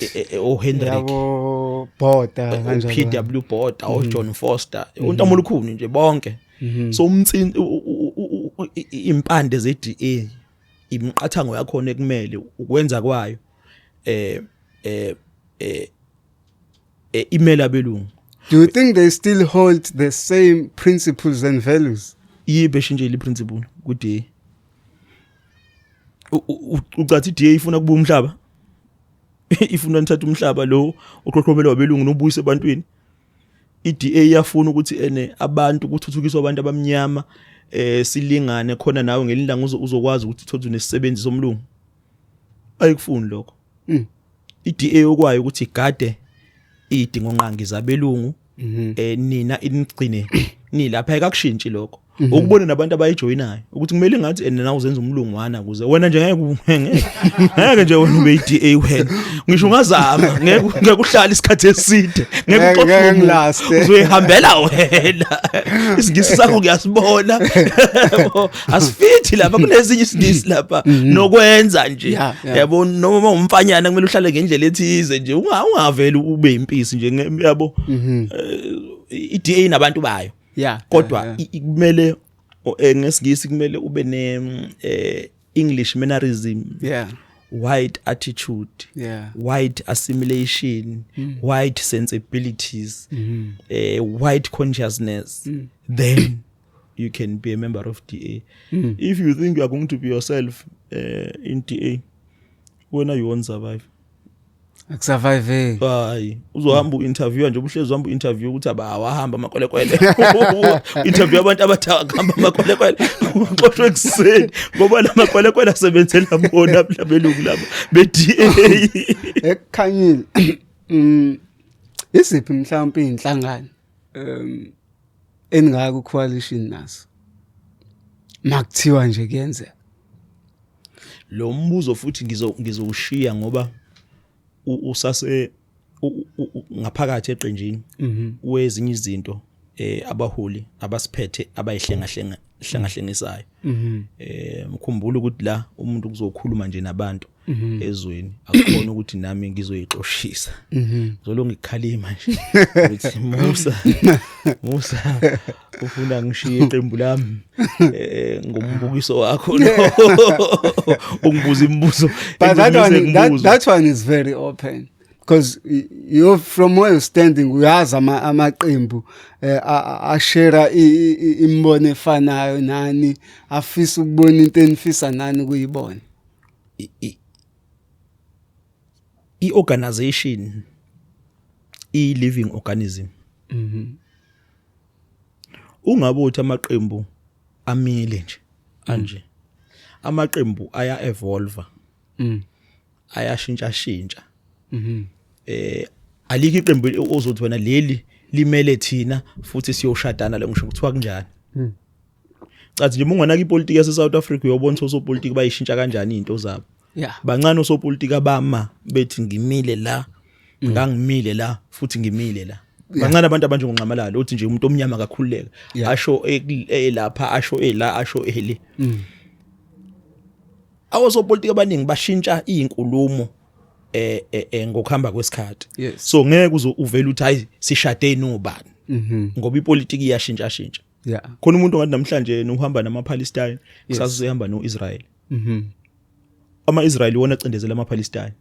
Hendrik yabo Botha kanjalo PW Botha John Foster untamo olukhuni nje bonke so impande zeDA imiqathango yakho ekumele ukwenza kwayo imela belungu. Do you think they still hold the same principles and values? Yibe shintshe iprinciple kuDA. Ucathi iDA ifuna kubuya umhlaba? Ifuna nithatha umhlaba lo oqoqobelwa abelungu nobuyise ebantwini. iDA iyafuna ukuthi abantu kuthuthukiswa abantu abamnyama silingane khona nawe ngelilanga uzokwazi ukuthi uthoze nesisebenzi somlungu. Ayikufuni lokho. iDA okwayo ukuthi igade idingo nqangi zabelungu nina inigcine nilapha akakushintshi lokho ukubona nabantu abayijoyinayo ukuthi kumele ngathi nawe uzenza umlungwana ukuze wena nje ngeke nje wena ube iDA wena ngisho ungazama ngeke uhlala isikhathi eside ngeke ngilast uzoyihambela wena isingisi sakho kuyasibona asifithi lapha kunezinye isingisi lapha nokwenza nje yabo noma umfanyana kumele uhlale ngendlela ethize nje ungaveli ube impisi nje yabo iDA nabantu bayo kodwa kumele ngesingisi kumele ube ne English mannerism white attitude white assimilation white sensibilities white consciousness then you can be a member of DA. If you think you are going to be yourself in DA when you won't survive. Akusurvive. Hayi uzohamba uinterview nje ubuhlezi uhamba uinterview ukuthi abawahamba amakwelekwele interview abantu abathakamba amakwelekwele uxoshwe ekseni ngoba lamakwelekwele asebenzela bona belungu labo beDA ekukhanyile isiphi mhlawumbe inhlangano eningaka coalition naso makuthiwa nje kuyenzeka lo mbuzo futhi ngizowushiya ngoba usase ngaphakathi eqenjini wezinye izinto abaholi abasiphethe abayihlengahlengisa mkhumbula ukuthi la umuntu kuzokhuluma nje nabantu ezweni akubona ukuthi nami ngizoyixoshisa zolo ngikhalima nje ukuthi Musa ufuna ngishiye iqembu lami ngombukiso wakho ungibuza imibuzo that one is very open because you from where you're standing uyazi amaqembu ashare imbono efanayo nani afisa ukubona into enifisa nani kuyibona i-organization i-living organism ungabothi amaqembu amile nje anje amaqembu aya evolve ayashintsha alikho iqembu ozothi wena leli limele thina futhi siyoshadana la ngisho kuthiwa kanjani cathi nje mungonaka ipolitiki yase South Africa uyobona osopolitiki bayishintsha kanjani izinto zabo bancane osopolitiki abama bethi ngimile la ngangimile la futhi ngimile la bancane abantu abanje ngonqamalala uthi nje umuntu omnyama akakhululeka asho lapha asho la asho ele awosopolitiki abaningi bashintsha izinkulumo ngokuhamba kwesikhathi so ngeke uvela uthi hayi sishade nobani ngoba ipolitiki iyashintsha khona umuntu ngathi namhlanje uhamba namaPalestine kusasa ehamba noIsrael ama-Israel wona cindezela amaPalestine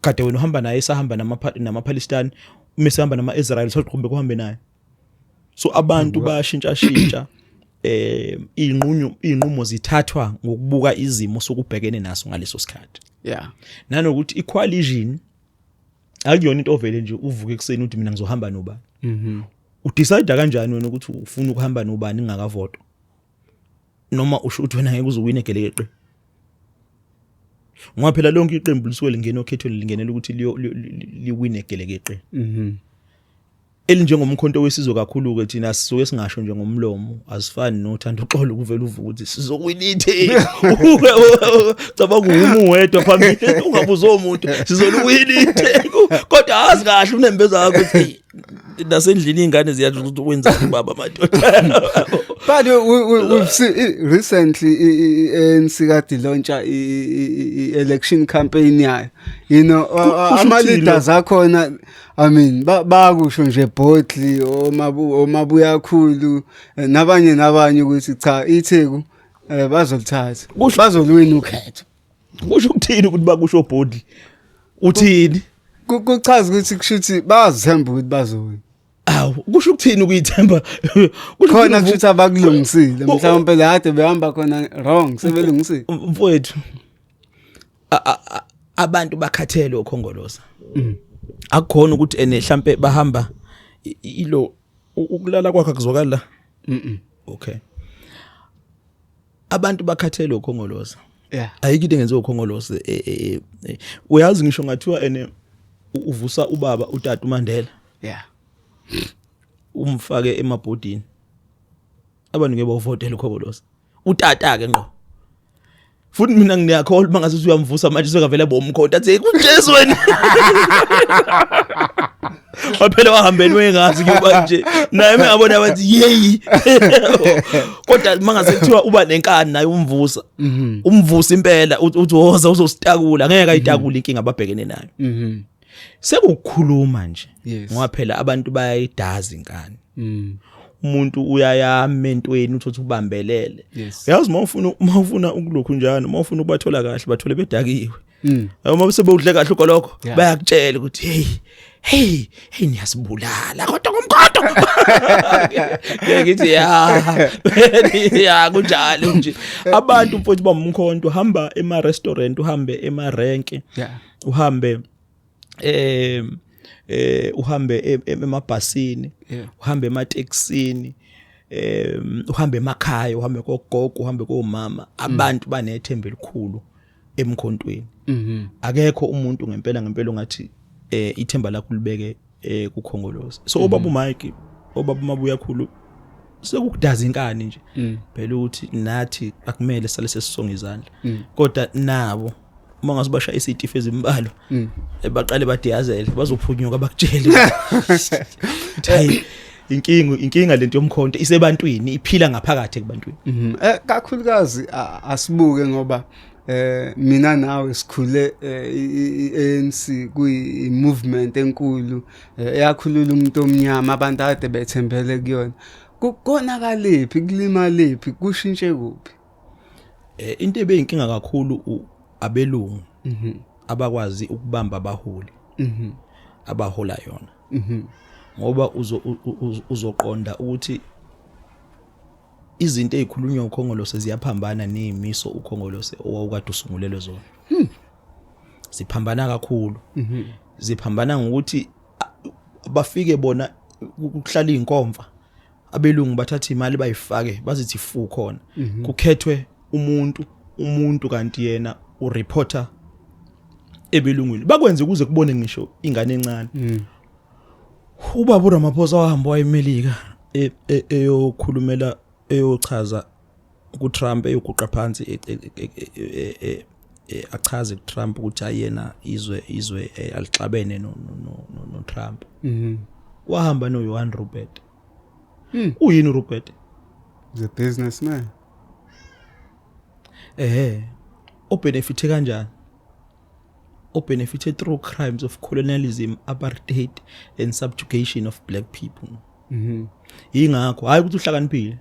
kade wena uhamba naye sahamba namaPalestine umesehamba nama-Israel soqhubeka kuhambe naye so abantu bayashintsha inqumo zithathwa ngokubuka izimo sokubhekene naso ngaleso sikhathi. Yeah. Nanokuthi equation akuyona into ovele nje uvuke ekseni uthi mina ngizohamba nobani. Udecide kanjani wena ukuthi ufuna ukuhamba nobani ngingakavoto? Noma usho ukuthi wena ngeke uzuwine gelekeqe. Ngoba phela lonke iqembu lisuke lingena okhethweni lingenela ukuthi liwine gelekeqe. Elinjengomkhonto wesizwe kakhulu ke thina sisuke singasho nje ngomlomo asifani nothando uxolo kuvela uvuka ukuthi sizokwinithe cabanga umuntu wedwa phambili ungabuzo umuntu sizoluwinithe kodwa azi kahle unembeza yakho ukuthi nasendlini ingane ziyathi ukuthi wenza ubaba madoda. But we've seen recently ANC kade launcha election campaign yayo, you know, ama leaders akhona, I mean bakusho nje boldly omabuya kakhulu nabanye ukuthi cha iTheku bazolithatha bazolwina ukhetho. Kusho ukuthini ukuthi bakusho boldly uthini? Kuchaza ukuthi kushuthi bazithemba ukuthi bazowina. Awu kusho ukuthini ukuyithemba? Khona kushuthi abakulungisile mhlawumbe la kade behamba khona wrong sebelungisile. Mfowethu abantu bakhathele okhongoloza. Akukhona ukuthi mhlambe bahamba ilo ukulala kwakhe kuzwakala. Okay. Abantu bakhathele okhongoloza. Yeah. Ayikho into engenziwe okhongoloza. Uyazi ngisho ngathiwa uvusa ubaba uTata uMandela. Yeah. Umfake emabhodini. Abantu ngeke bavotele okhongoloza. Utata ke ngqo. Futhi mina ngiyakholwa mangase uyamvusa manje sekavela bomkhonto athi kunjesu wena. Waphela wahambeni wengazi kuba nje naye ngabona abathi yeyi. Kodwa mangase kuthiwa uba nenkani naye umvusa. Umvusa impela uthi woza uzositakula ngeke ayitakula inkinga ababhekene nayo. Sekukhuluma nje ngoba phela abantu bayayidaza inkani. Umuntu uyayama entweni uthi ubambelele. Uyazi mawufuna ukulokhu njalo mawufuna ukubathola kahle bathole bedakiwe. Uma besebewudle kahle ukolokho bayakutshela ukuthi hey niyasibulala kodwa ngomkhodo. Ngithi ya kunjalo nje abantu mfowethu bamkhonto hamba ema restaurant uhambe ema renke uhambe uhambe emabhasini uhambe emateksini uhambe emakhaya uhambe kogogo uhambe komama abantu banethemba elikhulu emkhontweni. Akekho umuntu ngempela ungathi ithemba lakho libeke kukhongoloza. So obaba Mike obaba Mabuya khulu sekukudaza inkani nje phela ukuthi nathi akumele sale sesisonga izandla kodwa nabo uma ngasibasha isitifu ezimbalo baqale badiyazele bazophunyuka bakutshele hayi inkinga lento yomkhonto isebantwini iphila ngaphakathi kubantwini. Kakhulukazi asibuke ngoba mina nawe sikhule iANC kuyi movement enkulu eyakhulula umuntu omnyama abantu ade bethembele kuyona. Kukonakalephi kulimalephi kushintshe kuphi? Into ebeyinkinga kakhulu abelungu abakwazi ukubamba abaholi abahola yona ngoba uzoqonda ukuthi izinto ezikhulunywa ukhongolose ziyaphambana nezimiso ukhongolose owawukade usungulelwe zona. Siphambana kakhulu. Ziphambana ngokuthi bafike bona ukuhlala inkomfa abelungu bathatha imali bayifake bazithi fu khona kukhethwe umuntu kanti yena ureporter ebelungwini bakwenze kuze kubone ngisho ingane encane. Ubaba uRamaphosa wahamba wayemelika eyokhulumela eyochaza kuTrump eyoguqa phansi achaze kuTrump ukuthi ayena izwe alixabene no Trump. Wahamba no Johan Rupert. Uyini uRupert? The businessman. Obenefite kanjani? Obenefite through crimes of colonialism, apartheid and subjugation of black people. Ingakho hayi ukuthi uhlakaniphile.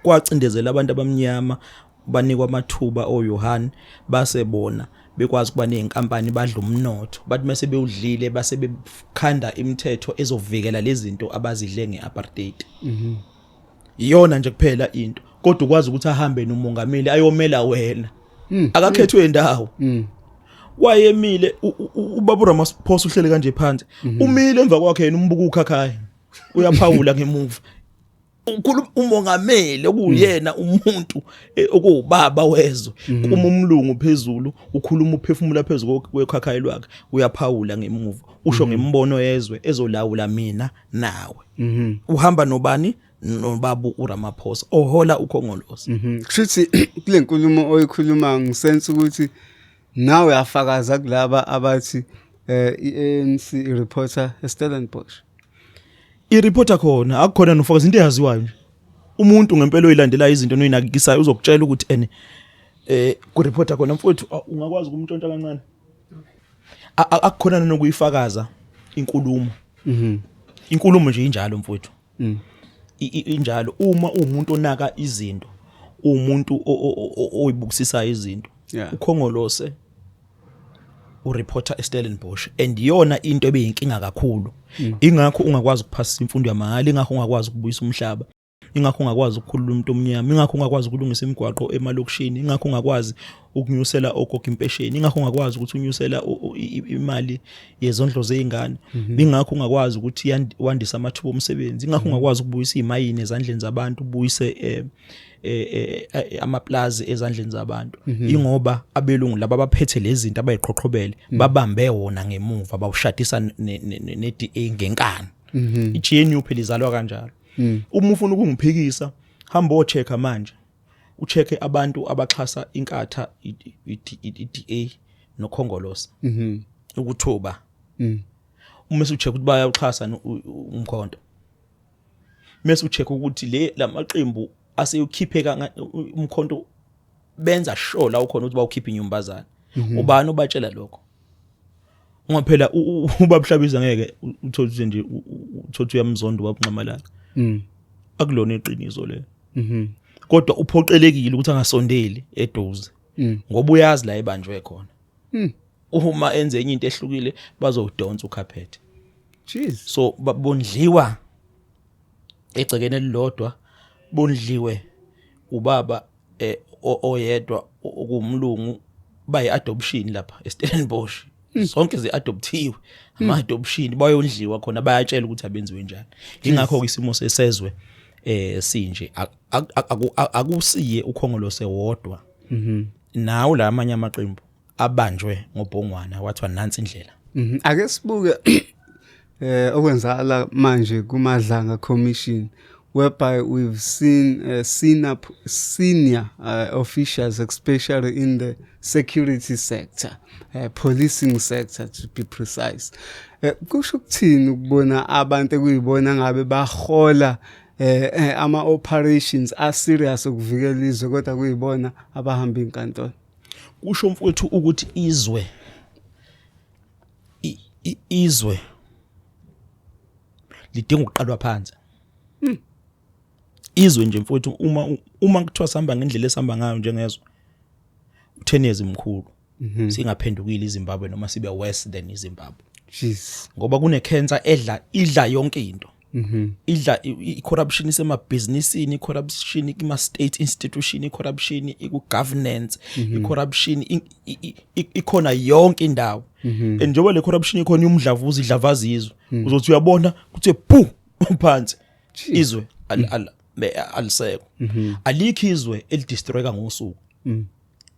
Kwacindezela abantu abamnyama banikwa amathuba oJohan basebona bekwazi kuba nenkampani badla umnotho bathi mase bewudlile base bekhanda imithetho ezovikela lezi zinto abazidle ngeapartheid. iyona nje kuphela into kodwa ukwazi ukuthi ahambe nomongameli ayomela wena akakhethwe indawo wayemile ubaba Ramaphosa uhlele kanje phansi umile emva kwakhe yena umbuka ukhakhaya uyaphawula ngemuva ukhuluma umongameli okuyena umuntu okuwubaba wezwe kuma umlungu phezulu ukhuluma uphefumula phezulu kwekhakhaya lwakhe uyaphawula ngemuva usho ngembono yezwe ezolawula mina nawe uhamba nobani nobaba uRamaphosa ohola ukhongolose kushuthi kule nkulumo oyikhuluma ngisense ukuthi nawe uyafakaza kulaba abathi iANC reporter eStellenbosch ireporter khona akukhona nofakaza into eyaziwayo nje umuntu ngempela oyilandela izinto noyinakikisayo uzokutshela ukuthi ku reporter khona mfowethu ungakwazi ukumntshontsha kancane akukhona nokuyifakaza inkulumo inkulumo nje injalo mfowethu injalo uma umuntu onaka izinto umuntu oyibukisisa izinto ukhongolose ureporter eStellenbosch and yona into ebeyinkinga kakhulu ingakho ungakwazi ukuphasa imfundo yamahala ingakho ungakwazi ukubuyisa umhlaba ingakho ungakwazi ukukhulula umuntu omnyama ingakho ungakwazi ukulungisa imigwaqo emalokishini ingakho ungakwazi ukunyusela okhokha impesheni ingakho ungakwazi ukuthi unyusela imali yezondlo zeingane ingakho ungakwazi ukuthi wandisa amathuba omsebenzi ingakho ungakwazi ukubuyisa imayini ezandleni zabantu ubuyise amaplazi ezandleni zabantu ingoba abelungu laba abaphethe lezi zinto abayiqhoqhobele babambe wona ngemuva bawushadisa neDA ngenkani iGNU phela izalwa kanjalo uma ufuna ukungiphikisa hamba ochecka manje uchecke abantu abaxhasa inkatha iDA nokhongolose ukuthuba uma usuchecka ukuthi bayawuxhasa umkhonto mase uchecka ukuthi lamaqembu aseyukhipheka umkhonto benza sure la ukhona ukuthi bawukhipha inyumbazana ubani obatshela lokho ungaphela ubabhlabiza ngeke uthothi nje uthothi uyamzondo wabunqamalala akulona iqiniso le kodwa uphoqelekile ukuthi angasondeli eduze ngoba uyazi la ebanjwe khona uma enze enye into ehlukile bazowudonsa ukhaphethe jeez so bondliwa egcekene elilodwa bondliwe ubaba oyedwa okumlungu bayi adoption lapha eStellenbosch sonke ze-adoptiwe ama-adoption bayondliwa khona bayatshela ukuthi abenziwe njani ingakho isimo sesezwe sinje akusiye ukhongolose wodwa nawo la amanye amaqembu abanjwe ngobhongwana wathiwa nansi indlela ake sibuke okwenzakala manje kuMadlanga Commission whereby we've seen senior officials, especially in the security sector, policing sector to be precise. Kusho ukuthini ukubona abantu ekuyibona ngabe bahola ama-operations a-serious ukuvikela izwe kodwa kuyibona abahamba inkantolo? Kusho mfowethu ukuthi izwe lidinga ukuqalwa phansi. Izwe nje mfowethu uma kuthiwa sihamba ngendlela esihamba ngayo njengezwe uthenezi mkhulu singaphendukile iZimbabwe noma sibe worse than iZimbabwe. Jeez. Ngoba kune cancer idla yonke into. Idla i-corruption isemabhizinisini, i-corruption ikuma-state institution, i-corruption iku-governance, i-corruption ikhona yonke indawo. And njengoba le corruption ikhona umdlavuza idlavaza izwe uzothi uyabona kuthe phu phansi izwe alisekho alikho izwe elidestroyeka ngosuku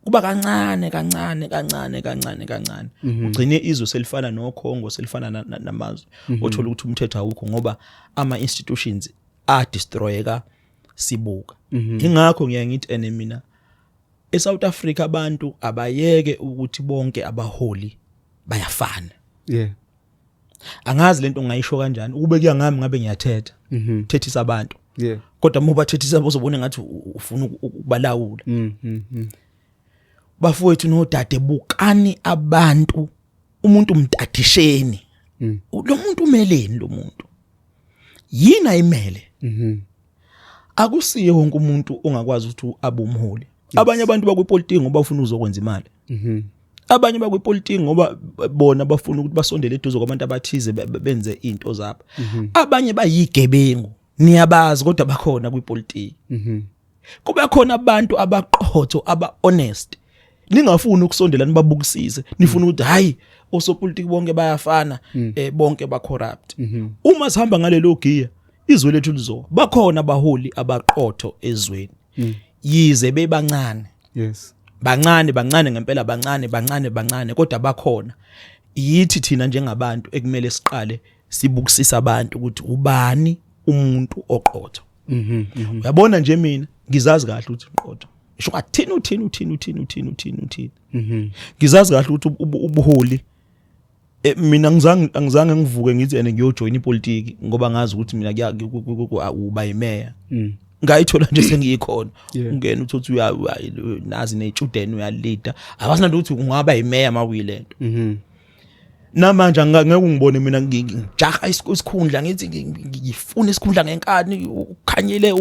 kuba kancane ugcine izwe selifana noKhongo selifana namazwe othola ukuthi umthetho awukho ngoba ama institutions destroyeka sibuka ingakho ngiyangithi mina eSouth Africa abantu abayeke ukuthi bonke abaholi bayafana. Angazi lento ngayisho kanjani ukube kuyangami ngabe ngiyathetha thethisa abantu kodwa uma bathethisa bozobona ngathi ufuna ukubalawula. Bafowethu nodade bukani abantu umuntu umtadisheni lo muntu umeleni lo muntu yini ayimele akusiye wonke umuntu ongakwazi ukuthi abe umholi. Abanye abantu bakwipolitiki ngoba ufuna uzokwenza imali. Abanye bakwipolitiki ngoba bona bafuna ukuthi basondele eduze kwabantu abathize benze into zabo. Abanye bayigebengu niyabazi kodwa bakhona kwipolitiki. Kuba khona abantu abaqotho aba honest. Ningafuni ukusondela nibabukisise, nifuna ukuthi hayi osopolitiki bonke bayafana, bonke ba corrupt. Uma sihamba ngalelo giya, izwe lethu lizoba. Bakhona abaholi abaqotho ezweni. Yize bebancane. Yes. Bancane ngempela bancane kodwa bakhona. Yithi thina njengabantu ekumele siqale sibukisisa abantu ukuthi ubani umuntu oqotho. Uyabona nje mina ngizazi kahle ukuthi uqotho. Isho uthini. Ngizazi kahle ukuthi ubuholi mina angizange ngivuke ngithi ene ngiyojoin ipolitiki ngoba ngazi ukuthi mina uba imeya. Ngayithola nje sengiyikhona. Ungena uthi nazi nezitudeni uyalida. Awasinando ukuthi ungaba imeya mawuyilento. Namanje ngeke ngibone mina ngijaha isikhundla ngithi ngifuna isikhundla ngenkani ukhanyile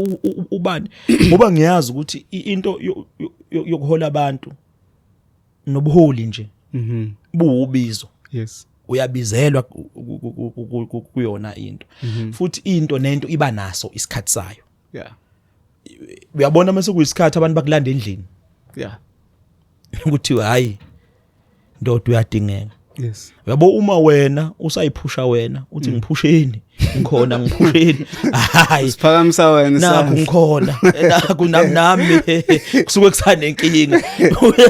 ubani ngoba ngiyazi ukuthi into yokuhola abantu nobuholi nje buubizo. Yes. Uyabizelwa kuyona into. Futhi into nento iba naso isikhathi sayo. Yeah. Uyabona mase kuyisikhathi abantu bakulanda endlini. Yeah. Ukuthi hayi ndodo uyadingeka. Yes. Yabo uma wena usayiphusha wena uthi ngiphusheni ngikhona ngiphusheni hayi Siphakamisa wena nakho ngikhona nakho nami kusuke kusanenkinga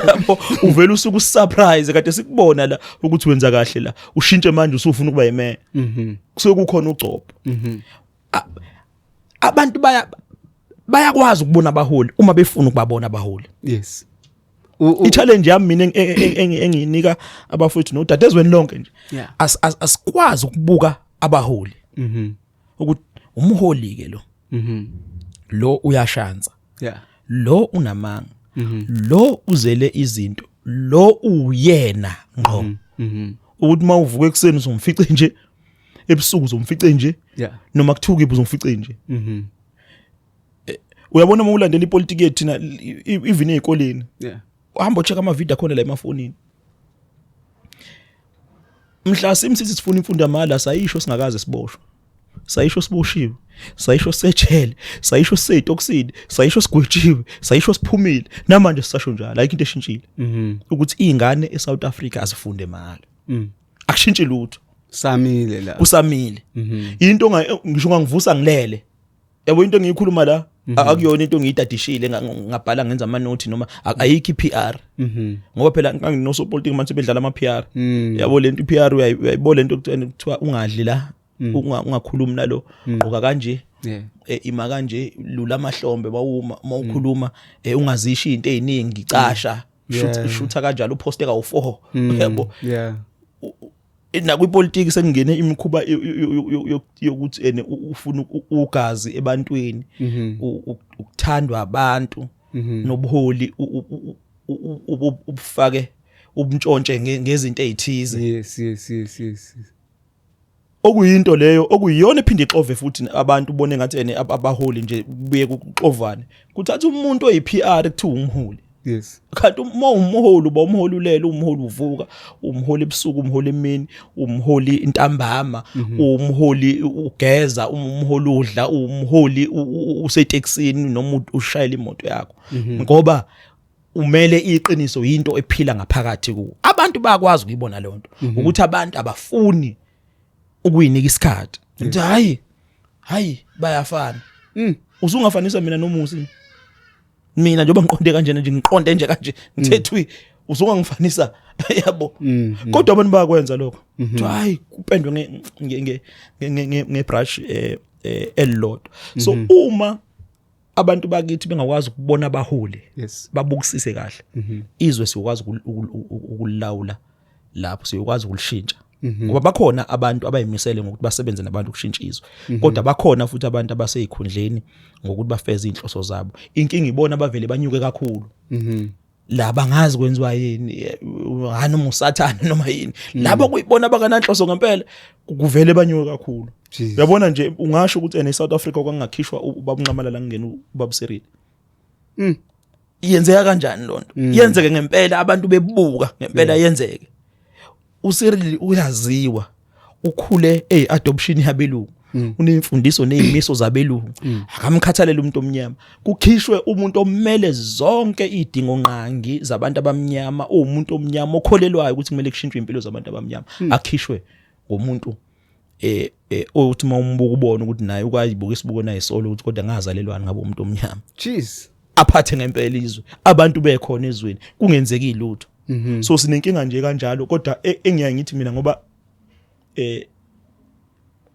yabo uvela usuku surprise kade sikubona la ukuthi wenza kahle la ushintshe manje usufuna ukuba imeya kusuke kukhona ugcobo abantu bayakwazi ukubona abaholi uma befuna ukubabona abaholi. Yes. I-challenge yami mina engiyinika abafowethu nodadezweni lonke nje asikwazi ukubuka abaholi ukuthi umholi ke lo uyashanza lo unamanga lo uzele izinto lo uyena ngqo ukuthi mawuvuka ekseni uzomfice nje ebusuku uzomfice nje noma kuthuka uzomfice nje. Uyabona uma ulandela ipolitiki yethu thina even ezikoleni uhamba ucheck ama video khona la emafonini. Mhla simsithi sifuna imfundo yamala sayisho singakaze siboshwe. Sayisho siboshiwe. Sayisho sejele, sayisho seyitoxide, sayisho sigwejiwe, sayisho siphumile. Namanje sisasho njalo like into eshintshile. Ukuthi izingane eSouth Africa azifunde mahala. Akushintshi lutho. Samile la. Kusamile. Into ngisho ngangivusa ngilele. Yabo into engiyikhuluma la akuyona into ngiyidadishile ngabhala ngenza ama note noma ayikho PR. Ngoba phela nginosopolitiki manje bedlala ama PR. Yabo lento PR uyayibona lento kuthiwa ungadli la ungakhulumi nalo oka kanje ima kanje lula amahlombe bawuma mawukhuluma ungazishi into eziningi icasha shutha kanjalo uposte ka u4 yabo. Na kwipolitiki sengene imikhuba yokuthi ufuna ugazi ebantwini ukuthandwa abantu nobuholi ubufake ubuntshontshwe ngezinto ezithize. Yes. Okuyinto leyo okuyiyona ephinde ixove futhi abantu bone ngathi abaholi nje buye kuxovane kuthatha umuntu oyiPR ekuthiwa umholi. Yes. Kanti umholi uba umholi ulele umholi uvuka umholi ebusuku umholi emini umholi intambama umholi ugeza umholi udla umholi useteksini noma ushayela imoto yakho ngoba umele iqiniso into ephila ngaphakathi kuwo. Abantu bayakwazi ukuyibona le nto ukuthi abantu abafuni ukuyinika isikhathi ukuthi hayi bayafana. Usungafanisa mina nomusi mina njengoba ngiqonde kanje nje ngiqonde nje kanje ngithethwe usungangifanisa yabo kodwa abantu bayakwenza lokho hayi kupendwe ngebrush elilodwa. So uma abantu bakithi bengakwazi ukubona abaholi babukisise kahle izwe sikwazi ukulawula lapho sikwazi ukulishintsha ngoba bakhona abantu abayimisele ngokuthi basebenze nabantu ukushintsha izwe kodwa bakhona futhi abantu abaseyikhundleni ngokuthi bafeze inhloso zabo. Inkinga ibona abavele banyuke kakhulu la bangazi kwenziwa yini noma usathana noma yini labo kuyibona bakananhloso ngempela kuvele banyuke kakhulu. Uyabona nje ungasho ukuthi eSouth Africa kwangakhishwa ubabunqamala la ngene ubabusirili yenzeka kanjani lonto yenzeke ngempela abantu bebuka ngempela yenzeke. UCyril uyaziwa ukhule adoption yabelungu unemfundiso nezimiso zabelungu akamkhathalele umuntu omnyama kukhishwe umuntu omele zonke idingo nqangi zabantu abamnyama umuntu omnyama okholelwayo ukuthi kumele kushintshwe impilo zabantu abamnyama akhishwe ngomuntu othi mawumbuka ubone ukuthi naye ukwayibuka isibuko naye solo ukuthi kodwa ngazalelwana ngabo umuntu omnyama jeez aphathe ngempela izwe abantu bekhona ezweni kungenzeki lutho so sinenkinga nje kanjalo kodwa engiyaye ngithi mina ngoba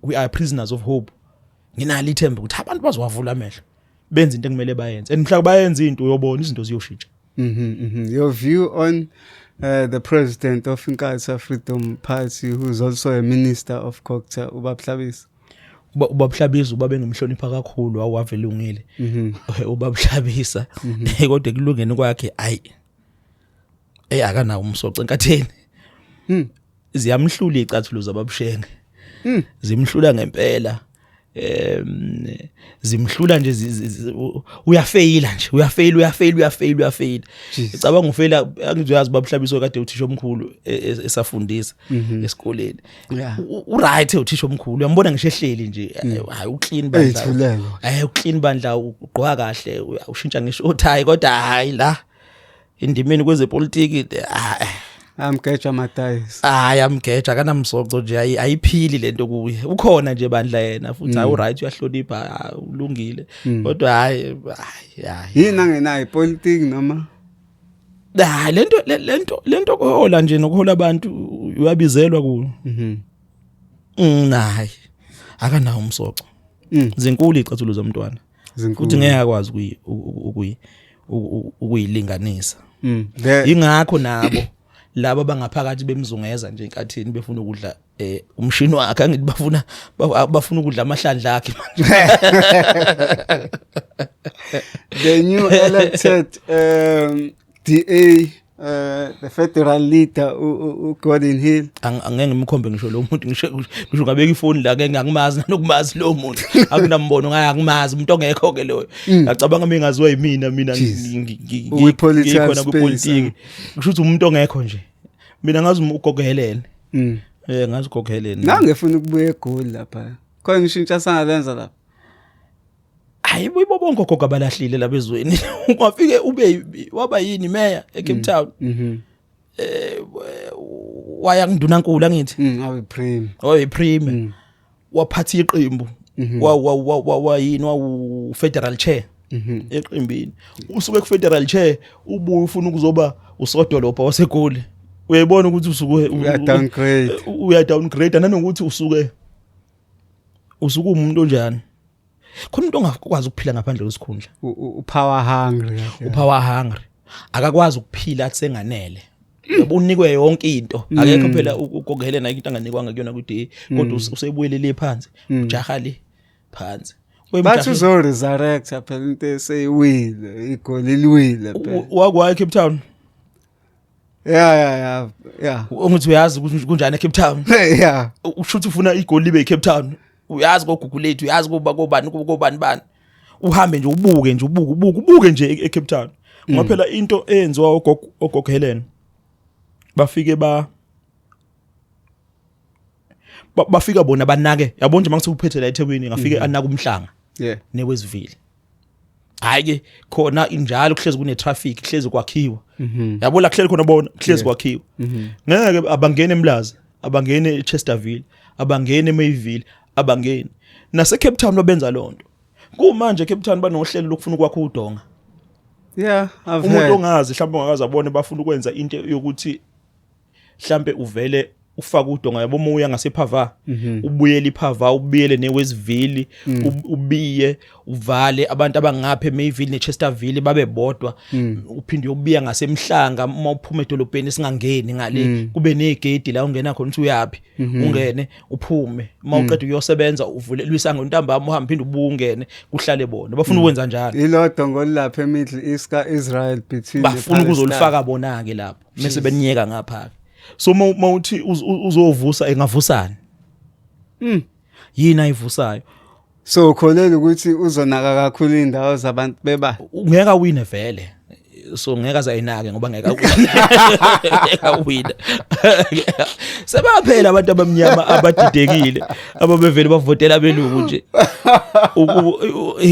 we are prisoners of hope nginalo ithemba ukuthi abantu bazowavula amehlo benze into ekumele bayenze and mhla bayenza into uyobona izinto ziyoshintsha your view on the president of Inkatha Freedom Party who's also a minister of culture ubabuhlabisa ubabuhlabisa ubabengimhlonipha kakhulu awavelungile ubabuhlabisa kodwa kulungene kwakhe akanawo umsoco enkatheni ziyamhlula icathulo zababushenge zimhlula ngempela zimhlula nje uyafeyila nje uyafeyila icabanga ufeyila angizoyazi babuhlabiso kade uthisha omkhulu esafundisa esikoleni uright uthisha omkhulu uyambona ngisho ehleli nje hayi uclean bandla uclean bandla ugqoka kahle ushintsha ngisho othayi kodwa hayi la indimeni kwezepolitiki amgeja amatayisi amgeja kanamsoco nje ayiphili lento kuye ukhona nje bandla yena futhi hayi uright uyahlonipha ulungile kodwa hayi yini angenayo ipolitiki noma lento kuhola nje nokuhola abantu uyabizelwa kulo hayi akanawo umsoco zinkulu icathulo zomntwana ukuthi ngeke akwazi ukuyilinganisa ingakho nabo laba bangaphakathi bemzungeza nje enkathini befuna ukudla umshini wakhe angithi bafuna ukudla amahlandla akhe manje the new elected DA the federal leader uGordon Hill angeke ngimkhombe ngisho lo muntu ngisho ngabeka ifoni la ke ngiyakumazi nokumazi lo muntu akunambono ngayakumazi umuntu ongekho ke loyo ngacabanga mingaziwa yimina ngikhona kupolitiki kusho ukuthi umuntu ongekho nje mina ngazi ugogelene ngazi ugogelene ngangefuna ukubuya eGoli lapha khona ngishintsha sangalenza lapha hayi bobo bonke gogo abalahlile labezweni ungafike ube waba yini mayor eCape Town waya ngidunankulu angithi awe prime waphatha iqembu wa yini wa federal chair eqimbini usuke ku federal chair ubuye ufuna ukuzoba usodolopha waseGoli uyayibona ukuthi usuke uya downgrade nanokuthi usuke umuntu onjani khona umuntu ongakwazi ukuphila ngaphandle kwesikhundla upower hungry akakwazi ukuphila athi senganele unikwe yonke into akekho phela ugogelena into anganikwanga kuyona kude kodwa usebuyelele phansi ujaha le phansi bathi uzo resurrect phela into eseyiwile igoli liwile phela wakwa eCape Town yeah ungithi uyazi ukuthi kunjani eCape Town ushuthi ufuna igoli libe eCape Town uyazi koGoogle lethu uyazi kuba kobani uhambe nje ubuke nje eCape Town ngoba phela into eyenziwa ogogo Helen bafike bafika bona banake yabona nje mangithe uphethe la eThekwini ngafike anaka umhlanga neWestville hayi ke khona injalo kuhlezi kune traffic kuhlezi kwakhiwa yabona kuhleli khona bona kuhlezi kwakhiwa ngeke abangene eMlazi abangene eChesterville abangene eMayville abangeni naseCape Town babenza lonto kumanje eCape Town banohlelo lokufuna ukwakha udonga umuntu ongazi mhlawumbe ongakazi abone bafuna ukwenza into yokuthi mhlambe uvele ufaka udonga yabo moya ngasePhava ubuyele iPhava ubuyele neWestville ubiye uvale abantu abangapha eMayville neChesterville babe bodwa uphinde uyobiya ngasemhlanga uma uphuma edolobheni singangeni ngale kube negate la ungena khona uthi uyapi ungene uphume uma uqeda uyosebenza uvule lwisanga untambama uhambe phinde ubungene kuhlale bona bafuna ukwenza njalo ilodwa ngolapha eMiddle East kaIsrael between bafuna ukuzolifaka bona ke lapho bese beninyeka ngapha so mawuthi uzovusa engavusana yini ayivusayo so ukholela ukuthi uzonaka kakhulu indawo zabantu beba ungeka wine vele so ngeke azayinake ngoba ngeke awina sebaphela abantu abamnyama abadidekile ababevele bavotela abelungu nje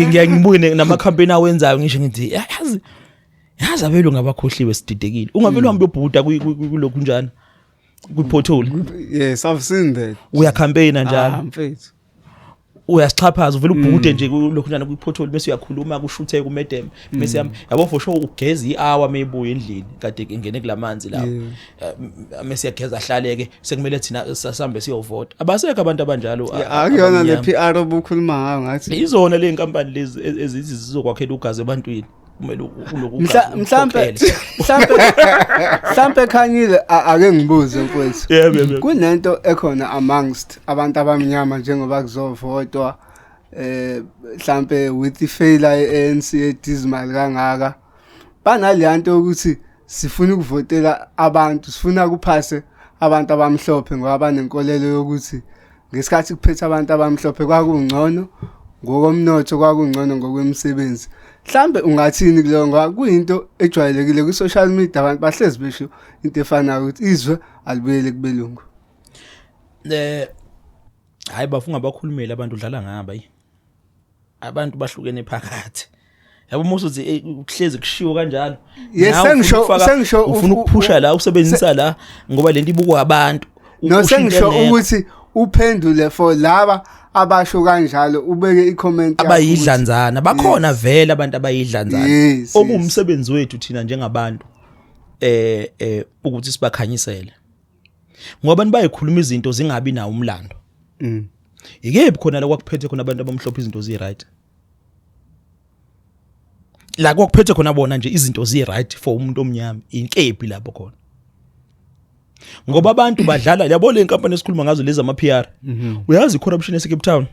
ngiyayibuke nama campaign awenzayo ngisho ngithi yazi abelungu abakhohliwe sididekile ungavele uhambe ubhuda kulokhu njana kwiportal. Yes, I've seen that. Uya campaigna njalo mfethu uyasichaphaza uvela ubhude nje kulokhu njana kwiportal bese uyakhuluma kushuthe ku madam bese yabo for sure ugeza i-hour mayibuye endlini kade ingene kulamanzi lawo bese yageza ahlaleke sekumele thina sasambe siyovota abasekho abantu abanjalo akuyona le PR obukhuluma ngayo ngathi izona le nkampani lezi ezithi zizokwakhela ugazi ebantwini kumele kuloku mhlambe khanyile ake ngibuze mfowethu kunento ekhona amongst abantu abamnyama njengoba kuzovotwa mhlambe with the failure ANC edizimali kangaka banaliyanto ukuthi sifuna ukuvotela abantu sifuna kuphase abantu abamhlophe ngoba banenkolelo yokuthi ngesikhathi kuphethe abantu abamhlophe kwakungcono ngokomnotho kwakungcono ngokwemisebenzi. Mhlambe ungathini kulo ngoba kuyinto ejwayelekile ku social media abantu bahlezi besho into efanayo ukuthi izwe alibuyele kubelungu. Hayi bafunga abakhulumeli abantu udlala ngaba abantu bahlukene phakathi. Yabo musuthi ukuhlezi kushiwo kanjalo. Yes sengisho ufuna ukuphusha la usebenzisa la ngoba lento ibukwa abantu. No sengisho ukuthi uphendule for laba abasho kanjalo ubeke i-comment abayidlanzana bakhona vele abantu abayidlanzana okumsebenzi wethu thina njengabantu ukuthi sibakhanyisele ngoba nibayikhuluma izinto zingabi nawo umlando ikephi khona la kwakuphethe khona abantu abamhlophe izinto zi right la kwakuphethe khona bona nje izinto zi right for umuntu omnyama inkephi lapho khona ngoba abantu badlala yabo le nkampani esikhuluma ngazo lezi ama PR uyazi corruption ese Cape Town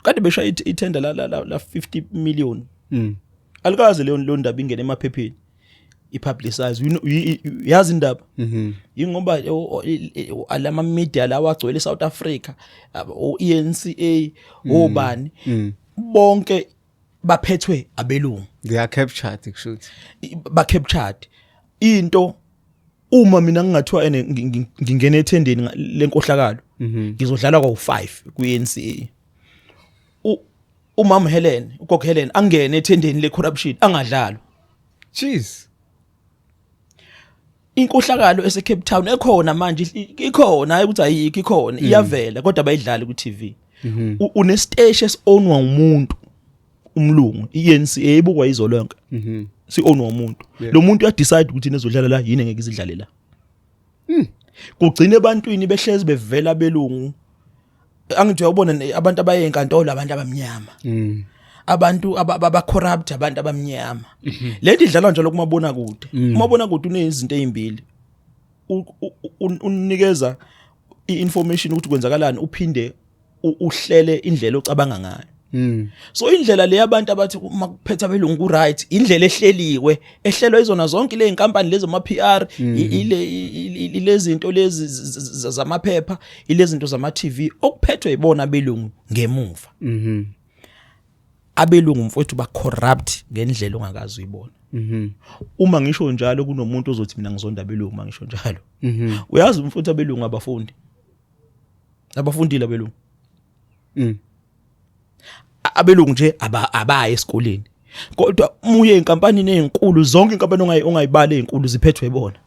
kade besha itender la 50 million alikaze leyo ndaba ingene emaphepheni ipublicize yazi indaba ingoba alama media lawa agcwele South Africa o ENCA obani bonke baphethwe abelungu they are captured kushuthi ba captured into uma mina ngingathiwa ngingene ethendeni lenkohlakalo ngizodlala kwa5 ku-NCA umama Helen ugogo Helen angene ethendeni le corruption angadlalo jeez inkohlakalo ese Cape Town ekhona manje ikhona ukuthi ayikho ikhona iyavela kodwa bayidlala ku TV une stage esonwa umuntu umlungu iNCA ebukwa izolonke si-ownwa umuntu lo muntu uyadecide ukuthi nezodlala la yini ngeke izidlale la kugcina ebantwini behlezi bevela abelungu angithi uyabona abantu abayenkantolo abantu abamnyama abantu aba corrupt abantu abamnyama lento idlalwa njalo kumabona kude umabona kude unezinto ezimbili unikeza i-information ukuthi kwenzakalani uphinde uhlele indlela ocabanga ngayo so indlela le yabantu abathi uma kuphetha abelungu ku right indlela ehleliwe ehlelwa izona zonke le inkampani lezi ama PR ile zinto lezi zamaphepha ile zinto zama TV okuphethwe ibona abelungu ngemuva abelungu mfowethu ba corrupt ngendlela ongakazi uyibona uma ngisho njalo kunomuntu ozothi mina ngizonda abelungu mangisho njalo uyazi mfowethu abelungu abafundile abelungu abelungu nje abaye esikoleni kodwa umuye enkampanini ezinkulu zonke inkampani ongayibala ezinkulu ziphethwe ibona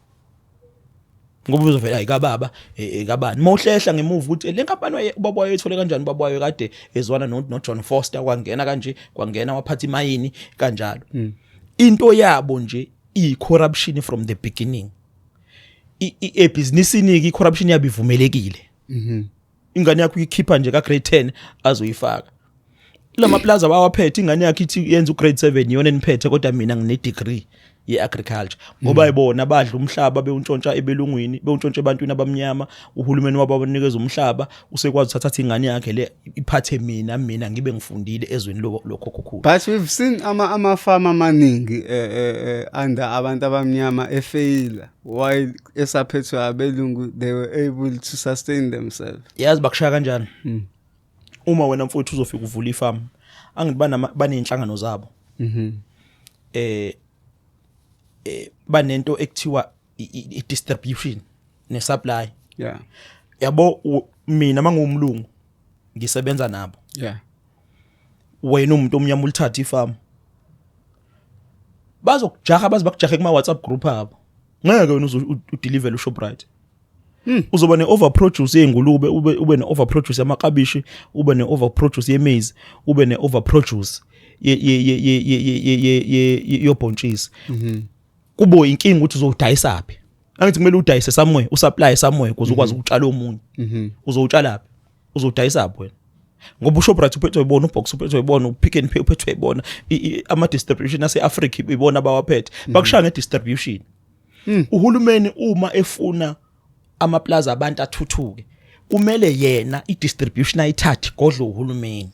ngoba uzovela ayikababa ekabani mawuhlehla ngemuva ukuthi le nkampani ubaba wayethole kanjani ubaba wayo kade ezwana no John Foster kwangena kanje kwangena waphatha imayini kanjalo into yabo nje i-corruption from the beginning businessini i-corruption yabivumelekile ingane yakho ikhipha nje ka grade 10 azoyifaka lama plaza bawaphethe ingane yakhe ithi yenza ugrade 7 yona eniphethe kodwa mina ngine degree ye-agriculture ngoba ayibona badla umhlaba bewuntshontsha ebelungwini bewuntshontsha ebantwini abamnyama uhulumeni wabo abanikeza umhlaba usekwazi uthatha ingane yakhe le iphathe mina ngibe ngifundile ezweni lokho kukhulu. But we've seen ama farmer amaningi under abantu abamnyama efaila while esaphethwe abelungu they were able to sustain themselves. Yazi bakushaya kanjani uma wena mfowethu uzofika uvula ifarm angithi banenhlangano zabo banento ekuthiwa i-distribution ne-supply. Yeah. Yabo mina mangumlungu ngisebenza nabo. Yeah. Wena umuntu omnyama ulithatha ifarm. Bazokujaha bakujahe kuma WhatsApp group abo. Ngeke wena udeliver uShoprite. Uzoba ne-overproduce yengulube, ube ne-overproduce yamakabishi, ube ne-overproduce yemaize, ube ne-overproduce yobhontshisi. Kubo inkinga ukuthi uzodayisa phi. Angithi kumele udayise somewhere, usupply somewhere ukuze ukwazi ukutshala omunye. Uzowutshala phi? Uzodayisa phi wena? Ngoba uShoprite uphethwe ibona, uBox uphethwe ibona, uPick n Pay uphethwe ibona, ama distribution ase-Africa ibona bawaphethe. Bakushaya nge-distribution. Uhulumeni uma efuna amaplaza abantu athuthuke, kumele yena i-distribution ayithathe godlo uhulumeni.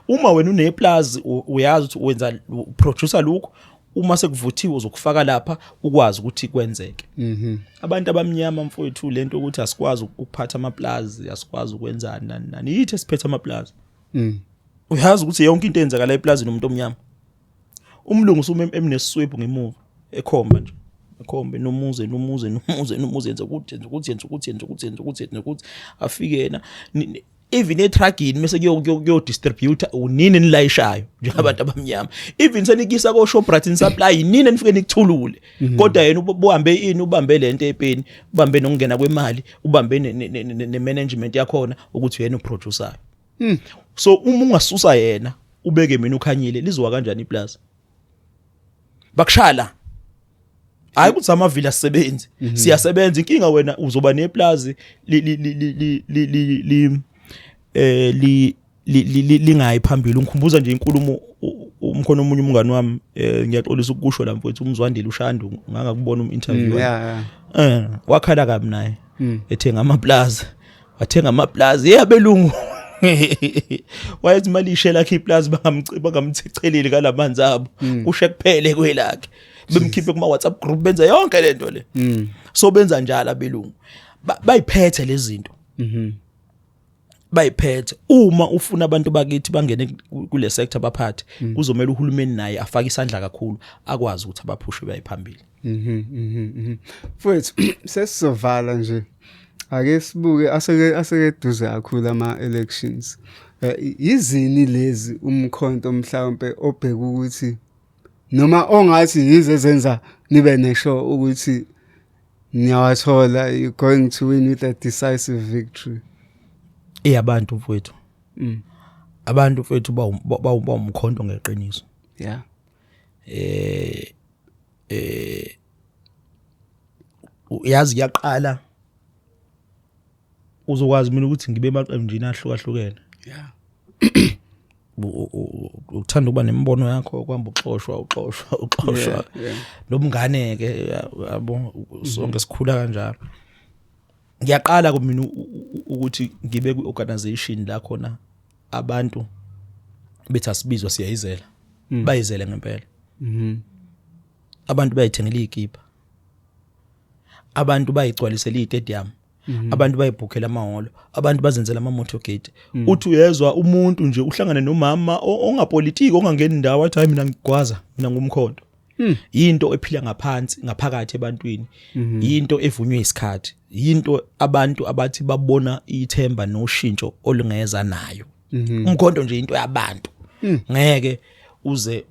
Uma wena uneplaza uyazi ukuthi wenza producer lokho, uma sekuvuthiwe uzokufaka lapha ukwazi ukuthi kwenzeke. Abantu abamnyama mfowethu lento ukuthi asikwazi ukuphatha amaplaza, asikwazi ukwenza nani yithi esiphethe amaplaza. Uyazi ukuthi yonke into eyenzakala eplazini umuntu omnyama. Umlungu usuma emneswebhu ngemuva ekhomba nje. Ekhombe nomuze yenza ukuthi afike yena even etragini mase kuyo distributor unini nilayishayo njengabantu abamnyama. Even senikisa ko Shoprite supply inini nifike nikuthulule. Kodwa yena ubambe lento epeni, ubambe nokungena kwemali, ubambe ne management yakhona ukuthi yena uproducer. So uma ungasusa yena ubeke mina ukhanyile lizowa kanjani iplaza? Bakushala. Hayi ukuthi amavila sisebenzi. Siyasebenza inkinga wena uzoba neplaza lingayi phambili. Ngikhumbuza nje inkulumo umkhono omunye umngani wami ngiyaxolisa ukusho la mfowethu uMzwandile uShandu ngangakubona uminterview. Wakhala kabi naye ethenga amaplaza. Wathenga amaplaza yabelungu. Wayethi imali ishela khe iplaza bangamthicheleli kalamanzi abo. Kushe kuphele kwelakhe. Bemkhiphe kuma WhatsApp group benza yonke lento le. So benza njalo abelungu. Bayiphethe lezi zinto. Bayiphethe uma ufuna abantu bakithi bangene kule sector baphathe kuzomela uhulumeni naye afake isandla kakhulu akwazi ukuthi abaphushe bayiphambili. Futhi sesizovala nje. Ake sibuke aseke duze kakhulu ama elections. Izini lezi umkhonto mhlawumbe obheka ukuthi noma ongathi yize zenza nibe nesho ukuthi niyawathola, you going to win with a decisive victory. Abantu mfowethu. Abantu mfowethu ba umkhonto ngeqiniso. Yeah. Uyazi yaqala uzokwazi mina ukuthi ngibe emaqemjini ahlukahlukene. Yeah. Uthanda ukuba nembono yakho kwamba uxoshwa nomngane ke yabo sonke sikhula kanjalo. Ngiyaqala kumina ukuthi ngibe ku-organization la khona abantu bethi asibizwa siyayizela. Bayizele ngempela. Abantu bayithengela izikipa. Abantu bayigcwalisela istadium. Abantu bayibhukhela amahholo, abantu bazenzela ama-motorcade. Uthi uyezwa umuntu nje uhlangane nomama ongapolitiki ongangeni indawo athi hayi mina ngigwaza, mina ngumkhonto. Into ephila ngaphansi ngaphakathi ebantwini. Into evunywe isikhathi. Into abantu abathi babona ithemba noshintsho olungeza nayo. Umkhonto nje into yabantu. Ngeke uze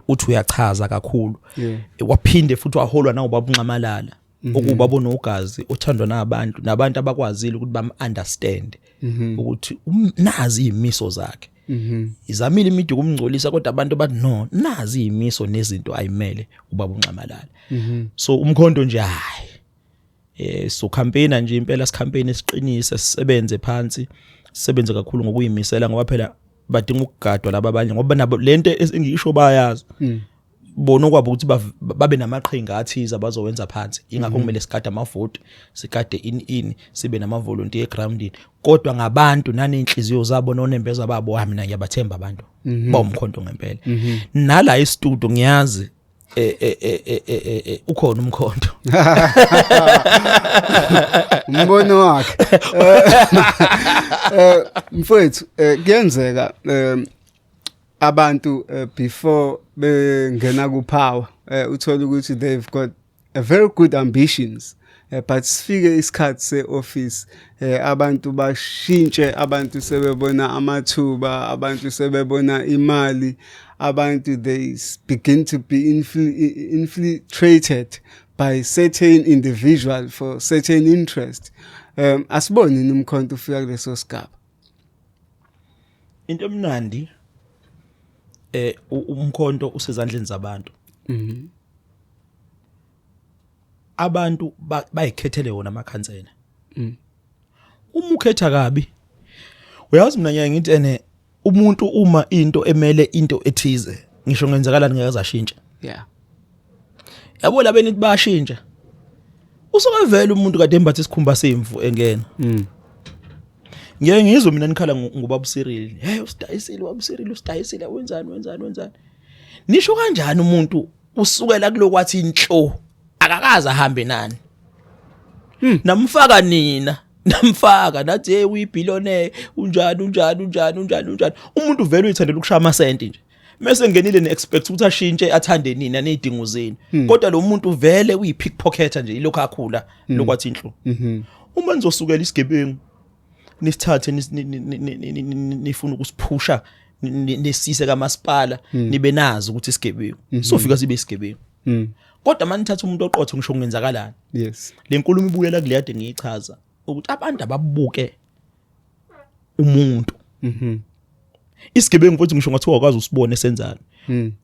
uthi uyachaza kakhulu. Waphinde futhi waholwa na ubaba uNxamalala. Ukuba bonogazi othandwa nabantu abakwazile ukuthi bam-understand ukuthi nazi izimiso zakhe. Izamile imiduku umngcolisa kodwa abantu bathi no, nazi izimiso nezinto ayimele ubaba uNxamalala. So umkhonto nje hayi. So campaign nje impela campaign esiqinise sisebenze phansi, sisebenze kakhulu ngokuyimisela ngoba phela badinga ukugadwa laba abanye ngoba nabo lento engisho bayazi. Bona kwabo ukuthi babe namaqhinga athiza bazowenza phansi. Ingakho kumele sikade amavote, sikade in sibe namavolunteer egroundini. Kodwa ngabantu nanenhliziyo zabo nonembeza babo mina ngiyabathemba abantu. Bawumkhonto ngempela. Nala istudio ngiyazi ukhona umkhonto. Umbono wakhe. Mfowethu kuyenzeka abantu before bengena ku power uthola ukuthi they've got a very good ambitions, but sifike isikhathi se-office abantu bashintshe, abantu sebebona amathuba, abantu sebebona imali, abantu they begin to be infiltrated by certain individual for certain interest. Asiboni nimkhonto ufika kuleso sigaba. Into emnandi umkhonto usezandleni zabantu. Abantu bayikhethele wona amakhansela. Uma ukhetha kabi, uyazi mina nyanga ngithi ene umuntu uma into emele into ethize, ngisho ngenzakalani ngeke azashintsha. Yeah. Yabo labeni bayashintsha. Usuke vele umuntu kade embathe isikhumba semvu engena. Ngeke ngizwe mina nikhala ngubaba Cyril. Hey usidayisile ubaba Cyril usidayisile wenzani. Nisho kanjani umuntu usukela kulokwathi inhlo akakaza ahambe nani? Namfaka nina, namfaka nathi hey uyibillionaire unjani. Umuntu vele uyithandela ukushaya amasenti nje. Mase ngenile ne-expect ukuthi ashintshe athande nina nezidingo zenu. Kodwa lo muntu vele uyi-pickpocketer nje ilokho akhula lokwathi inhlo. Uma nizosukela isigebengu nisithathe nifuna ukusiphusha nesise kamasipala nibe nazi ukuthi isigebengu sofika sibe isigebengu. Kodwa manithatha umuntu oqotho ngisho kungenzakalani. Yes. Le nkulumo ibuyela kule yade ngiyichaza ukuthi abantu ababuke umuntu. Isigebengu futhi ngisho ngathi wakwazi usibone esenzana.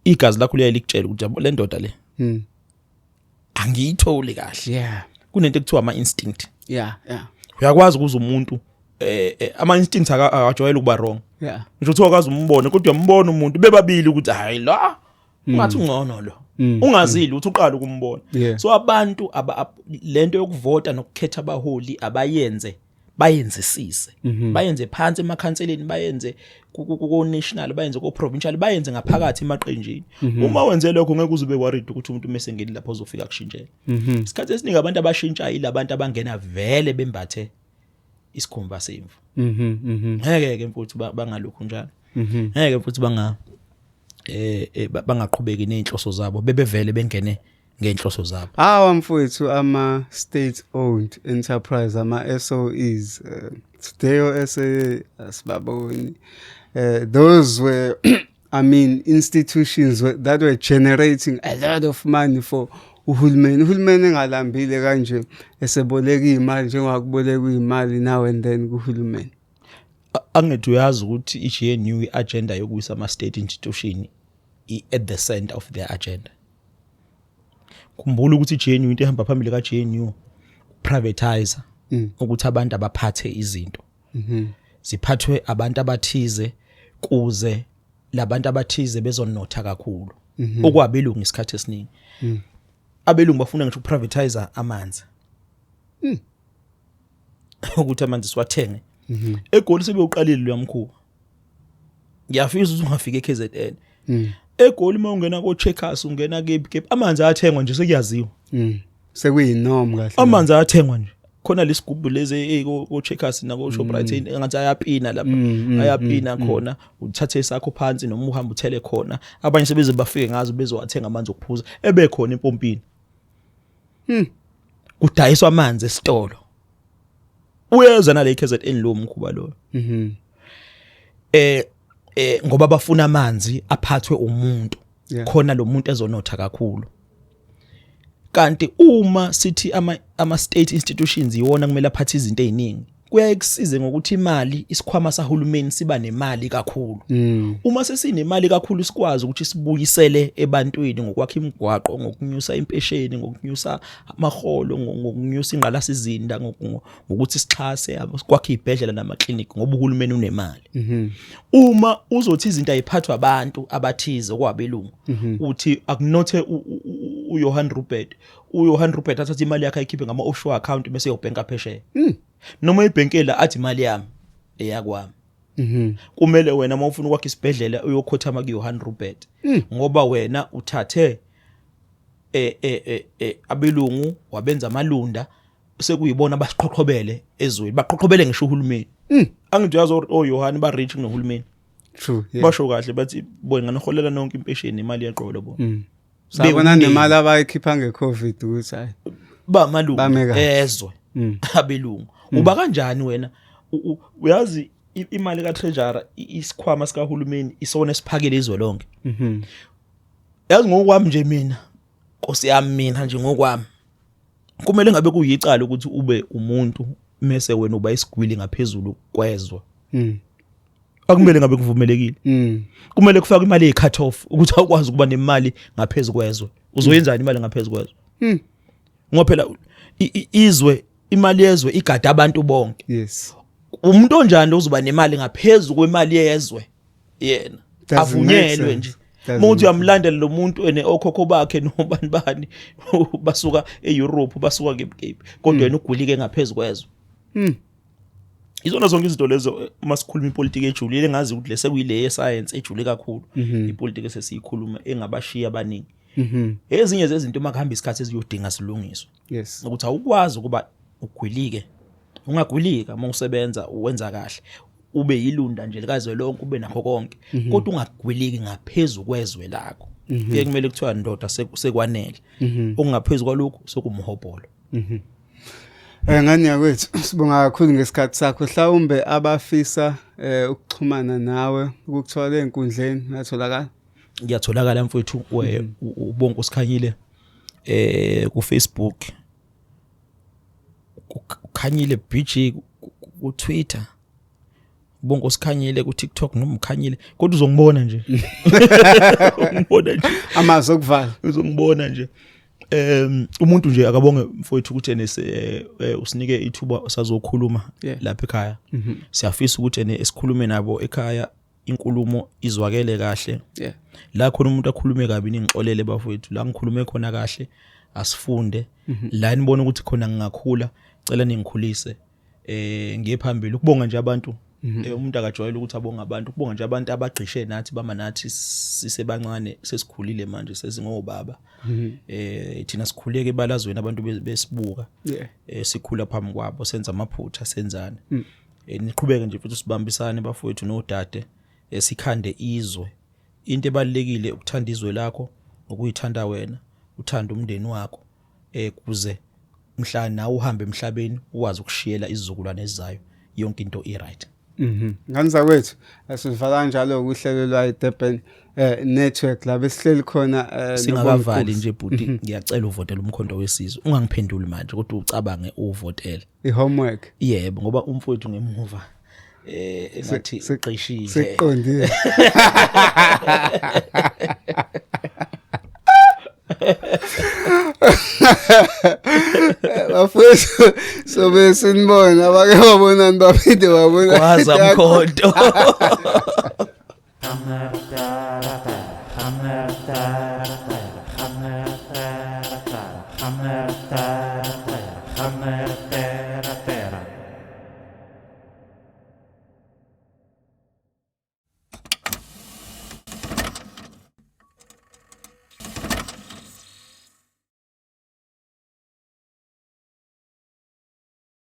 Igazi lakho liyalikutshela ukuthi yabo le ndoda le. Angiyitholi kahle. Yeah. Kunento ekuthiwa ama instinct. Yeah. Uyakwazi ukuza umuntu ama instincts akajwayele ukuba wrong. Yeah. Ngisho ukuthi wakwazi umbone kodwa uyambona umuntu bebabili ukuthi hayi la ungathi ungcono lo. Ungazili uthi uqala ukumbona. So abantu lento yokuvota nokukhetha abaholi abayenze bayenzisise. Bayenze phansi emakhanseleni, bayenze ku national, bayenze ku provincial, bayenze ngaphakathi emaqenjini. Uma wenze lokho ngeke uzube worried ukuthi umuntu mesengeni lapho uzofika kushintshela. Isikhathi esiningi abantu abashintsha ilabantu abangena vele bembathe isikhumba semvu. Ngeke mfowethu bangalokho njalo. Ngeke mfowethu bangaqhubeki nenhloso zabo bebevele bengene ngenhloso zabo. Mfowethu ama state owned enterprise ama SOEs today SA asibaboni, those were I mean institutions that were generating a lot of money for uhulumeni engalambile kanje eseboleka imali njengokuboleka imali now and then kuhulumeni. Angithi uyazi ukuthi iGNU iagenda yokuwisa ama state institution at the center of their agenda. Khumbula ukuthi iGNU into ehamba phambili kaGNU privatizer ukuthi abantu abaphathe izinto. Ziphathwe abantu abathize kuze labantu abathize bezonotha kakhulu. Okwabelungu isikhathi esiningi. Abelungu bafuna ngisho uprivatizer amanzi. Ukuthi amanzi siwathenge. eGoli sebe uqalile uyamkhuba ngiyafisa ukuthi ungafika eKZN eGoli mawungena ko Checkers ungena kephi amanzi ayathengwa nje sekuyaziwa sekuyinorm kahle amanzi ayathengwa nje khona lesigubhu lezi ko Checkers nako Shoprite ngathi ayapina lapha ayapina khona uthathe isakho phansi noma uhamba uthele khona abanye sebeze bafike ngazo bezowathenga amanzi okuphuza ebekhona empompini kudayiswa amanzi esitolo uyeza nale KZN lo mkhuba lo ngoba bafuna amanzi aphathwe umuntu khona lo muntu ezonotha kakhulu kanti uma sithi ama state institutions iwona kumele aphathe izinto eziningi kuyakusiza ngokuthi imali isikhwama sahulumeni siba nemali kakhulu uma sesinemali kakhulu sikwazi ukuthi sibuyisele ebantwini ngokwakha imigwaqo ngokunyusa impesheni ngokunyusa amaholo ngokunyusa ingqalasizinda ngokuthi sixhase sikwakha izibhedlela namaklinikhi ngoba uhulumeni unemali uma uzothi izinto ayiphathwa abantu abathize kwabelungu uthi akunothe uJohan Rupert athatha imali yakhe ayikhiphe ngama offshore account bese yobhenka phesheya noma ibhenkela athi imali yami eyakwami kumele wena mawufuna ukwakha isibhedlela uyokhothama kuJohan Rupert ngoba wena uthathe abelungu wabenza amalunda sekuyibona basiqhoqhobele ezweni baqhoqhobele ngisho uhulumeni angithi yazi Johan ba rich kunohulumeni true basho kahle bathi boy nganaholela nonke impesheni imali yaqolo bona Sabona nemali abayikhipha ngeCovid ukuthi hayi ba malungu Bame kahle. ezwe abelungu. Uba kanjani wena? Uyazi imali kaTreasurer isikhwama sikahulumeni isona esiphakele izwe lonke. Yazi ngokwami nje mina Nkosi yami mina nje ngokwami kumele ngabe kuyicala ukuthi ube umuntu mase wena uba isigwili ngaphezulu kwezwe. Akumele ngabe kuvumelekile. Kumele kufake imali ecut off ukuthi awukwazi ukuba nemali ngaphezulu kwezwe. Uzoyenzani imali ngaphezulu kwezwe? Ngoba phela izwe imali yezwe igada abantu bonke. Yes. Umuntu onjani uzoba nemali ngaphezulu kwemali yezwe yena avunyelwe nje. Umuntu uyamlandela lo muntu ene okhokho bakhe nobani bani basuka eEurope basuka Cape kodwa yena ugulike ngaphezulu kwezwe. Izona zonke izinto lezo masikhuluma ipolitiki ejulile engazi ukuthi lesekuyile science ejule kakhulu ipolitiki sesiyikhuluma engabashiya abaningi. Ezinye zezinto makuhamba isikhathi eziyodinga silungiswe. Yes. Ukuthi awukwazi ukuba ugwilike ungagwilika uma usebenza uwenza kahle ube yilunda nje likazwe lonke ube nakho konke kodwa ungagwiliki ngaphezulu kwezwe lakho. Kuye kumele kuthiwa ndoda sekwanele okungaphezulu kwalokho sokumhobholo. Ngani yakwethu sibonga kakhulu ngesikhathi sakho mhlawumbe abafisa ukuxhumana nawe ukuthola enkundleni ngatholakala. Ngiyatholakala mfowethu ubonke usikhanyile ku Facebook ukhanyile BG ku Twitter bonke usikhanyile ku TikTok noma ukhanyile kodwa uzongibona nje. Ungibona nje Amazo okuvala uzongibona nje. Umuntu nje akabonge mfowethu ukuthi usinike ithuba sazokhuluma lapha ekhaya. Siyafisa ukuthi esikhulume nabo ekhaya inkulumo izwakele kahle. La khona umuntu akhulume kabi ningixolele bafowethu la ngikhulume khona kahle asifunde la nibona ukuthi khona ngingakhula cela ningikhulise ngiye phambili ukubonga nje abantu. Umuntu akajwayele ukuthi abonga abantu ukubonga nje abantu abagqishe nathi bama nathi sisebancane sesikhulile manje sesingobaba. Thina sikhuleke ebalazweni abantu besibuka sikhula phambi kwabo senza amaphutha senzana. Niqhubeke nje futhi sibambisane bafowethu nodade sikhande izwe. Into ebalekile ukuthanda izwe lakho ukuyithanda wena uthanda umndeni wakho kuze mhla nawe uhambe emhlabeni uwazi ukushiyela izizukulwane ezizayo yonke into right. Nganza kwethu asivala njalo ukuhlelo lwa Durban network la besihleli khona singakavali nje bhuti ngiyacela uvotela umkhondo wesizwe ungangiphenduli manje kodwa ucabange uvotela ihomework. Yebo ngoba umfowethu ngemuva engathi siqeshile siqondile. Bafethu sobe sinibona abake babonani baphinde babona kwaza mkhondo. Hammer